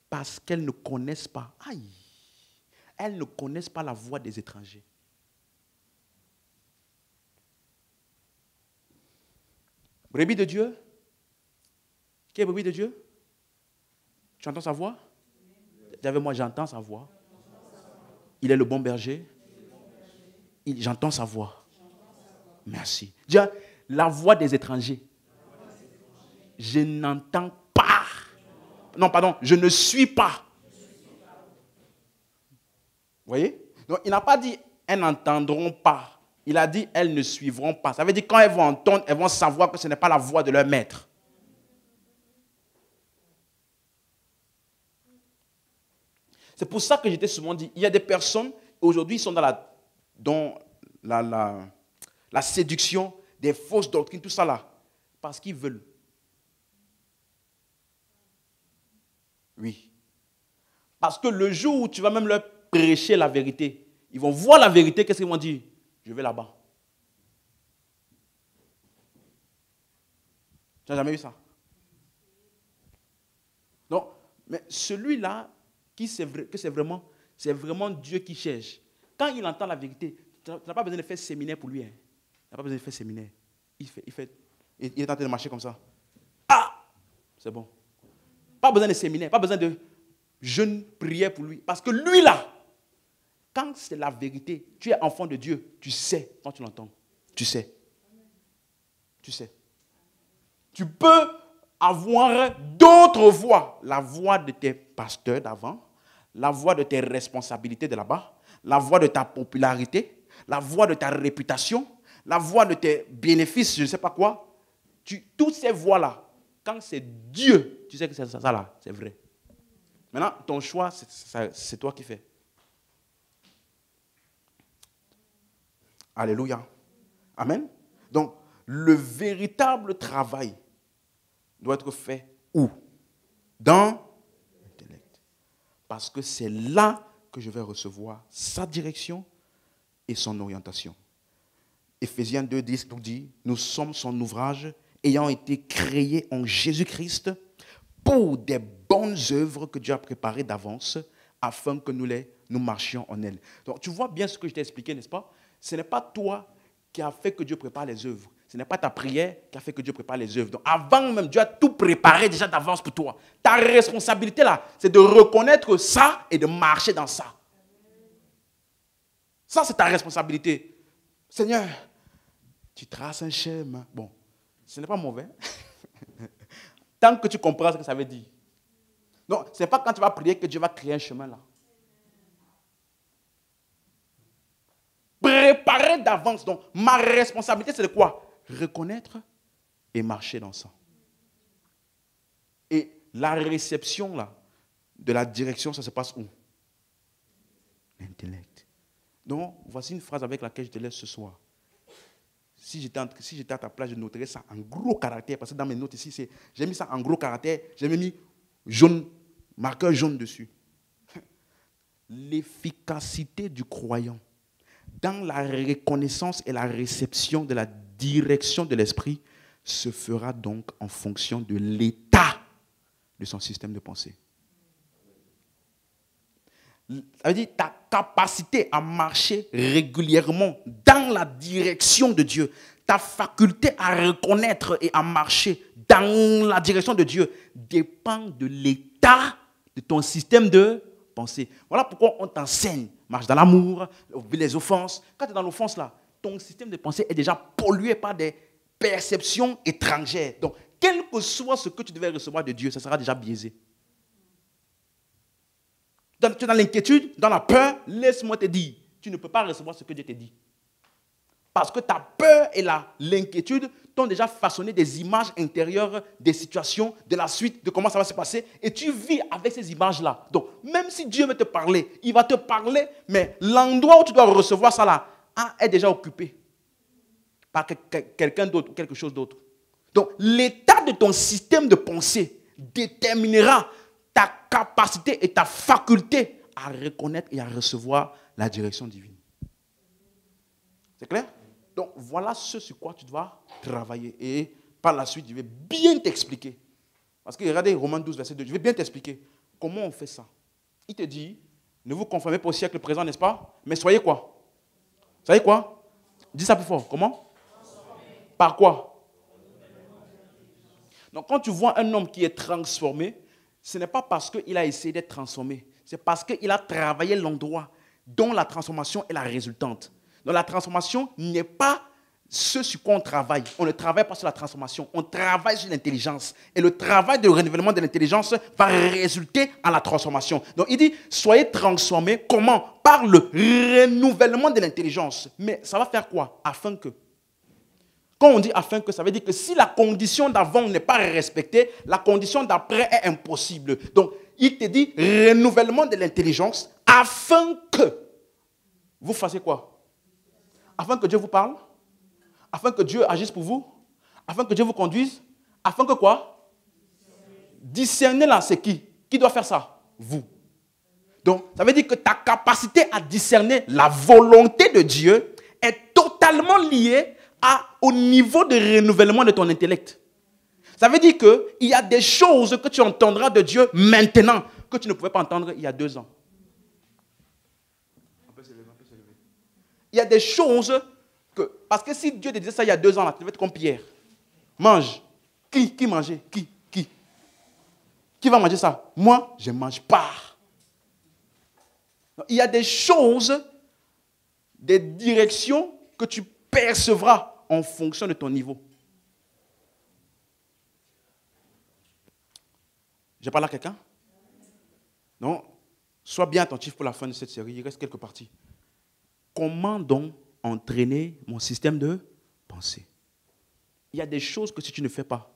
parce qu'elles ne connaissent pas. Aïe! Elles ne connaissent pas la voix des étrangers. Brebis de Dieu. Qui est brebis de Dieu? Tu entends sa voix? Dis avec moi, j'entends sa voix. Il est le bon berger. J'entends sa voix. Merci. Dis la voix des étrangers. Je n'entends pas. Non, pardon, je ne suis pas. Vous voyez? Donc, il n'a pas dit elles n'entendront pas. Il a dit elles ne suivront pas. Ça veut dire quand elles vont entendre, elles vont savoir que ce n'est pas la voix de leur maître. C'est pour ça que j'étais souvent dit, il y a des personnes, aujourd'hui, ils sont dans la séduction des fausses doctrines, tout ça là, parce qu'ils veulent. Oui. Parce que le jour où tu vas même leur prêcher la vérité, ils vont voir la vérité, qu'est-ce qu'ils vont dire? Je vais là-bas. Tu n'as jamais vu ça? Non, mais celui-là, que c'est vraiment Dieu qui cherche. Quand il entend la vérité, tu n'as pas besoin de faire séminaire pour lui. Hein. Tu n'as pas besoin de faire séminaire. Il est en train de marcher comme ça. Ah! C'est bon. Pas besoin de séminaire, pas besoin de jeûne, prière pour lui. Parce que lui là, quand c'est la vérité, tu es enfant de Dieu, tu sais quand tu l'entends. Tu sais. Tu sais. Tu peux avoir d'autres voix. La voix de tes pasteurs d'avant, la voix de tes responsabilités de là-bas, la voix de ta popularité, la voix de ta réputation, la voix de tes bénéfices, je ne sais pas quoi. Toutes ces voix-là, quand c'est Dieu, tu sais que c'est ça là, c'est vrai. Maintenant, ton choix, c'est toi qui fais. Alléluia. Amen. Donc, le véritable travail doit être fait où? Dans l'intellect. Parce que c'est là que je vais recevoir sa direction et son orientation. Éphésiens 2:10 nous dit, nous sommes son ouvrage ayant été créés en Jésus-Christ pour des bonnes œuvres que Dieu a préparées d'avance afin que nous marchions en elles. Donc, tu vois bien ce que je t'ai expliqué, n'est-ce pas? Ce n'est pas toi qui as fait que Dieu prépare les œuvres. Ce n'est pas ta prière qui a fait que Dieu prépare les œuvres. Donc, avant même, Dieu a tout préparé déjà d'avance pour toi. Ta responsabilité là, c'est de reconnaître ça et de marcher dans ça. Ça, c'est ta responsabilité. Seigneur, tu traces un chemin. Bon, ce n'est pas mauvais. Tant que tu comprends ce que ça veut dire. Non, ce n'est pas quand tu vas prier que Dieu va créer un chemin là. Préparer d'avance. Donc, ma responsabilité, c'est de quoi? Reconnaître et marcher dans ça. Et la réception là, de la direction, ça se passe où? L'intellect. Donc, voici une phrase avec laquelle je te laisse ce soir. Si j'étais à ta place, je noterais ça en gros caractère. Parce que dans mes notes ici, j'ai mis ça en gros caractère. J'ai mis jaune, marqueur jaune dessus. L'efficacité du croyant dans la reconnaissance et la réception de la direction de l'esprit se fera donc en fonction de l'état de son système de pensée. Ça veut dire ta capacité à marcher régulièrement dans la direction de Dieu, ta faculté à reconnaître et à marcher dans la direction de Dieu dépend de l'état de ton système de pensée. Voilà pourquoi on t'enseigne, marche dans l'amour, les offenses. Quand tu es dans l'offense là, ton système de pensée est déjà pollué par des perceptions étrangères. Donc, quel que soit ce que tu devais recevoir de Dieu, ça sera déjà biaisé. Tu es dans l'inquiétude, dans la peur, laisse-moi te dire, tu ne peux pas recevoir ce que Dieu te dit. Parce que ta peur et l'inquiétude t'ont déjà façonné des images intérieures, des situations, de la suite, de comment ça va se passer. Et tu vis avec ces images-là. Donc, même si Dieu veut te parler, il va te parler, mais l'endroit où tu dois recevoir ça là est déjà occupé par quelqu'un d'autre ou quelque chose d'autre. Donc, l'état de ton système de pensée déterminera ta capacité et ta faculté à reconnaître et à recevoir la direction divine. C'est clair? Donc, voilà ce sur quoi tu dois travailler. Et par la suite, je vais bien t'expliquer. Parce que regardez Romains 12, verset 2. Je vais bien t'expliquer comment on fait ça. Il te dit, ne vous conformez pas au siècle présent, n'est-ce pas? Mais soyez quoi? Soyez quoi? Dis ça plus fort. Comment? Par quoi? Donc quand tu vois un homme qui est transformé, ce n'est pas parce qu'il a essayé d'être transformé, c'est parce qu'il a travaillé l'endroit dont la transformation est la résultante. Donc la transformation n'est pas ce sur quoi on travaille. On ne travaille pas sur la transformation, on travaille sur l'intelligence. Et le travail de renouvellement de l'intelligence va résulter à la transformation. Donc il dit, soyez transformés. Comment? Par le renouvellement de l'intelligence. Mais ça va faire quoi? Afin que. Quand on dit afin que, ça veut dire que si la condition d'avant n'est pas respectée, la condition d'après est impossible. Donc il te dit renouvellement de l'intelligence afin que vous fassiez quoi? Afin que Dieu vous parle? Afin que Dieu agisse pour vous? Afin que Dieu vous conduise? Afin que quoi? Discerner là, c'est qui? Qui doit faire ça? Vous. Donc, ça veut dire que ta capacité à discerner la volonté de Dieu est totalement liée au niveau de renouvellement de ton intellect. Ça veut dire qu'il y a des choses que tu entendras de Dieu maintenant que tu ne pouvais pas entendre il y a 2 ans. Il y a des choses que... Parce que si Dieu te disait ça il y a 2 ans, là, tu devais être comme Pierre. Mange. Qui mangeait? Qui va manger ça? Moi, je ne mange pas. Il y a des choses, des directions que tu percevras en fonction de ton niveau. J'ai parlé à quelqu'un? Non? Sois bien attentif pour la fin de cette série. Il reste quelques parties. Comment donc entraîner mon système de pensée? Il y a des choses que si tu ne fais pas,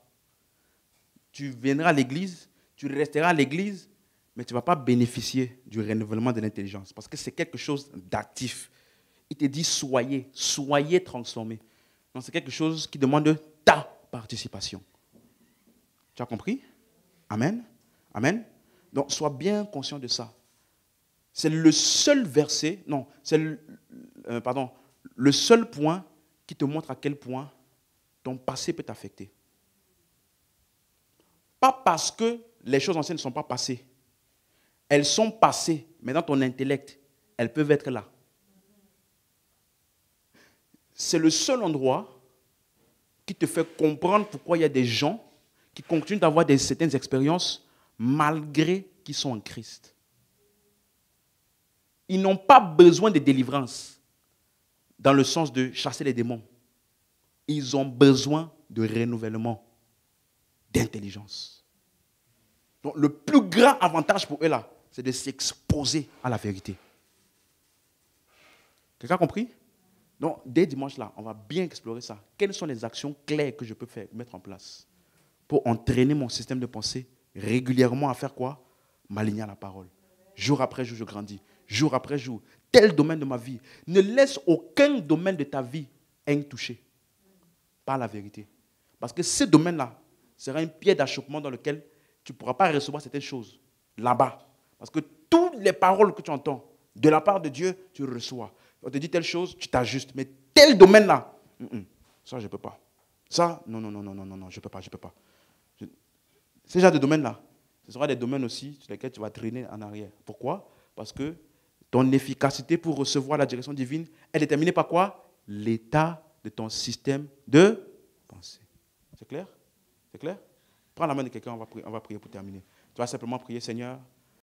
tu viendras à l'église, tu resteras à l'église, mais tu ne vas pas bénéficier du renouvellement de l'intelligence parce que c'est quelque chose d'actif. Il te dit soyez transformés. Donc c'est quelque chose qui demande ta participation. Tu as compris? Amen. Amen. Donc sois bien conscient de ça. C'est le seul verset, non, c'est le seul point qui te montre à quel point ton passé peut t'affecter. Pas parce que les choses anciennes ne sont pas passées. Elles sont passées, mais dans ton intellect, elles peuvent être là. C'est le seul endroit qui te fait comprendre pourquoi il y a des gens qui continuent d'avoir certaines expériences malgré qu'ils sont en Christ. Ils n'ont pas besoin de délivrance dans le sens de chasser les démons. Ils ont besoin de renouvellement, d'intelligence. Donc le plus grand avantage pour eux là, c'est de s'exposer à la vérité. Quelqu'un a compris? Donc dès dimanche là, on va bien explorer ça. Quelles sont les actions claires que je peux mettre en place pour entraîner mon système de pensée régulièrement à faire quoi? M'aligner à la parole. Jour après jour, je grandis. Jour après jour. Tel domaine de ma vie. Ne laisse aucun domaine de ta vie intouché par la vérité. Parce que ce domaine-là sera un pied d'achoppement dans lequel tu ne pourras pas recevoir certaines choses là-bas. Parce que toutes les paroles que tu entends de la part de Dieu, tu reçois. On te dit telle chose, tu t'ajustes. Mais tel domaine-là, ça, je ne peux pas. Ça, non, je ne peux pas. Ces genres de domaines-là, ce sera des domaines aussi sur lesquels tu vas traîner en arrière. Pourquoi? Parce que ton efficacité pour recevoir la direction divine est déterminée par quoi? L'état de ton système de pensée. C'est clair? C'est clair? Prends la main de quelqu'un, on va prier pour terminer. Tu vas simplement prier, Seigneur,